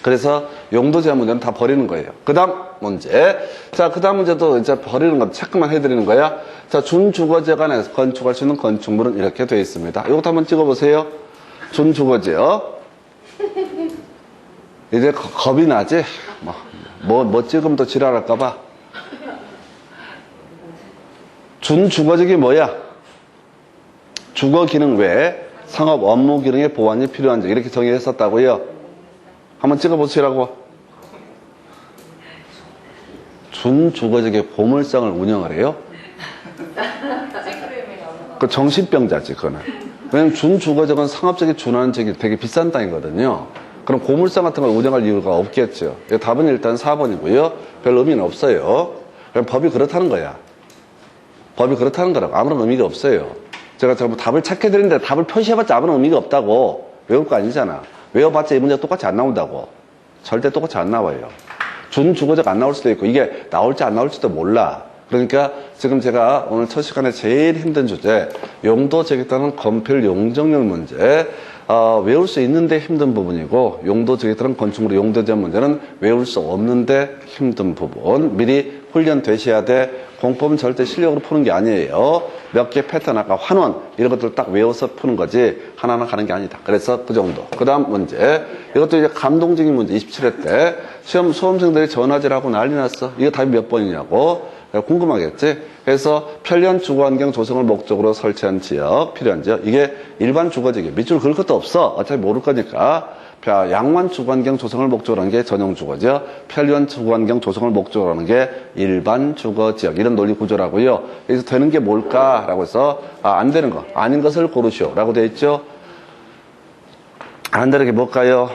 그래서 용도 제한 문제는 다 버리는 거예요. 그 다음 문제. 자, 그 다음 문제도 이제 버리는 거 체크만 해드리는 거야. 자, 준주거지역 안에서 건축할 수 있는 건축물은 이렇게 되어 있습니다. 이것도 한번 찍어보세요. 준주거지역. 이제 겁이 나지? 뭐 찍으면 또 지랄할까봐. 준주거지역이 뭐야? 주거 기능 외에 상업 업무 기능의 보완이 필요한 점, 이렇게 정의했었다고요. 한번 찍어보시라고. 준주거지역의 고물상을 운영을 해요? 그 정신병자지, 그거는. 왜냐면 준주거지역은 상업적인 준하는 지역이 되게 비싼 땅이거든요. 그럼 고물상 같은 걸 운영할 이유가 없겠죠. 답은 일단 4번이고요. 별 의미는 없어요. 그냥 법이 그렇다는 거야. 법이 그렇다는 거라고. 아무런 의미가 없어요. 제가 답을 찾게드리는데 답을 표시해봤자 아무런 의미가 없다고. 외울 거 아니잖아. 외워봤자 이 문제가 똑같이 안 나온다고. 절대 똑같이 안 나와요. 준주거지역 안 나올 수도 있고, 이게 나올지 안 나올지도 몰라. 그러니까 지금 제가 오늘 첫 시간에 제일 힘든 주제, 용도 제기에 따른 건폐율 용적률 문제, 외울 수 있는데 힘든 부분이고, 용도 지역들은 건축물의 용도에 대한 문제는 외울 수 없는데 힘든 부분. 미리 훈련되셔야 돼. 공법은 절대 실력으로 푸는 게 아니에요. 몇 개 패턴, 아까 환원, 이런 것들 딱 외워서 푸는 거지, 하나하나 가는 게 아니다. 그래서 그 정도. 그 다음 문제. 이것도 이제 감동적인 문제, 27회 때. 시험 수험생들이 전화질하고 난리 났어. 이거 답이 몇 번이냐고. 궁금하겠지? 그래서 편리한 주거환경 조성을 목적으로 설치한 지역, 필요한 지역. 이게 일반 주거지역. 밑줄 그을 것도 없어. 어차피 모를 거니까. 양만 주거환경 조성을 목적으로 하는 게 전용 주거지역, 편리한 주거환경 조성을 목적으로 하는 게 일반 주거지역. 이런 논리 구조라고요. 여기서 되는 게 뭘까라고 해서 안 되는 거, 아닌 것을 고르시오라고 되어 있죠. 안 되는 게 뭘까요?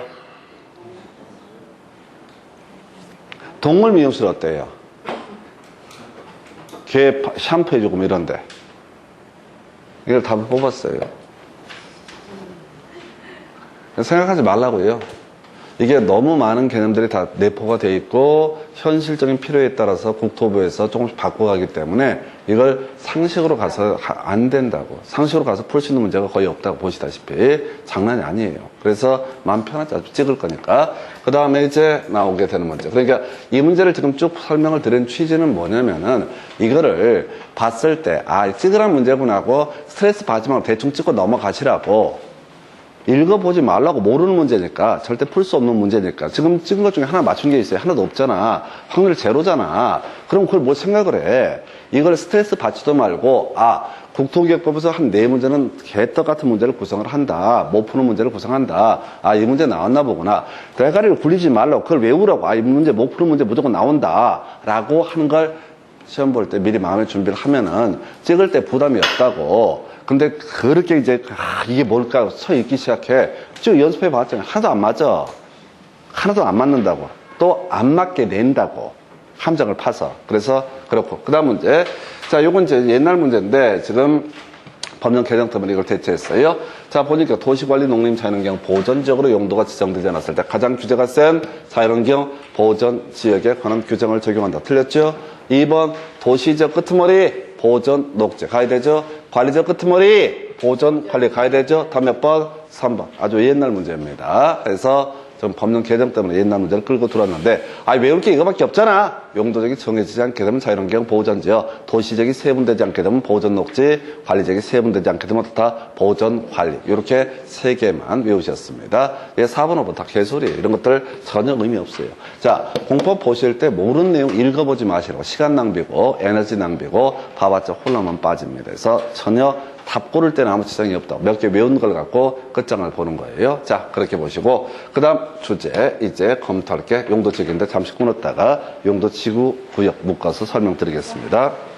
동물 미용실 어때요? 개 샴푸해주고 뭐 이런데. 이걸 답을 뽑았어요. 생각하지 말라고요. 이게 너무 많은 개념들이 다 내포가 돼 있고 현실적인 필요에 따라서 국토부에서 조금씩 바꿔가기 때문에 이걸 상식으로 가서 안 된다고. 상식으로 가서 풀 수 있는 문제가 거의 없다고 보시다시피 장난이 아니에요. 그래서 마음 편하게 아주 찍을 거니까. 그 다음에 이제 나오게 되는 문제. 그러니까 이 문제를 지금 쭉 설명을 드린 취지는 뭐냐면은 이거를 봤을 때 찍으란 문제구나 하고 스트레스 받지 말고 대충 찍고 넘어가시라고. 읽어보지 말라고. 모르는 문제니까. 절대 풀 수 없는 문제니까. 지금 찍은 것 중에 하나 맞춘 게 있어요. 하나도 없잖아. 확률 제로잖아. 그럼 그걸 뭘 생각을 해. 이걸 스트레스 받지도 말고 국토기획법에서 한 4문제는 개떡 같은 문제를 구성을 한다. 못 푸는 문제를 구성한다. 이 문제 나왔나 보구나. 대가리를 굴리지 말라고. 그걸 외우라고. 이 문제 못 푸는 문제 무조건 나온다. 라고 하는 걸 시험 볼 때 미리 마음의 준비를 하면은 찍을 때 부담이 없다고. 근데 그렇게 이제 이게 뭘까 서 읽기 시작해. 쭉 연습해 봤잖아요. 하나도 안 맞아. 하나도 안 맞는다고. 또 안 맞게 낸다고. 함정을 파서. 그래서 그렇고. 그 다음 문제. 자, 요건 이제 옛날 문제인데 지금 법령 개정 때문에 이걸 대체했어요. 자, 보니까 도시관리 농림 자연환경 보전지역으로 용도가 지정되지 않았을 때 가장 규제가 센 자연환경 보전 지역에 관한 규정을 적용한다. 틀렸죠? 2번 도시지역 끄트머리 보전 녹지 가야 되죠. 관리지역 끄트머리 보전 관리 가야 되죠. 다음 몇 번? 3번. 아주 옛날 문제입니다. 그래서 좀 법령 개정 때문에 옛날 문제를 끌고 들어왔는데 외울 게 이거밖에 없잖아. 용도적이 정해지지 않게 되면 자연환경 보전지역, 도시적이 세분되지 않게 되면 보전녹지, 관리적이 세분되지 않게 되면 다 보전관리. 이렇게 3개만 외우셨습니다. 4번, 5번 다 개소리예요. 이런 것들 전혀 의미 없어요. 자, 공법 보실 때 모르는 내용 읽어보지 마시라고. 시간 낭비고 에너지 낭비고 봐봤자 혼란만 빠집니다. 그래서 전혀 답 고를 때는 아무 지장이 없다. 몇 개 외운 걸 갖고 끝장을 보는 거예요. 자, 그렇게 보시고 그 다음 주제 이제 검토할 게 용도지역인데 잠시 끊었다가 용도지구 구역 묶어서 설명드리겠습니다.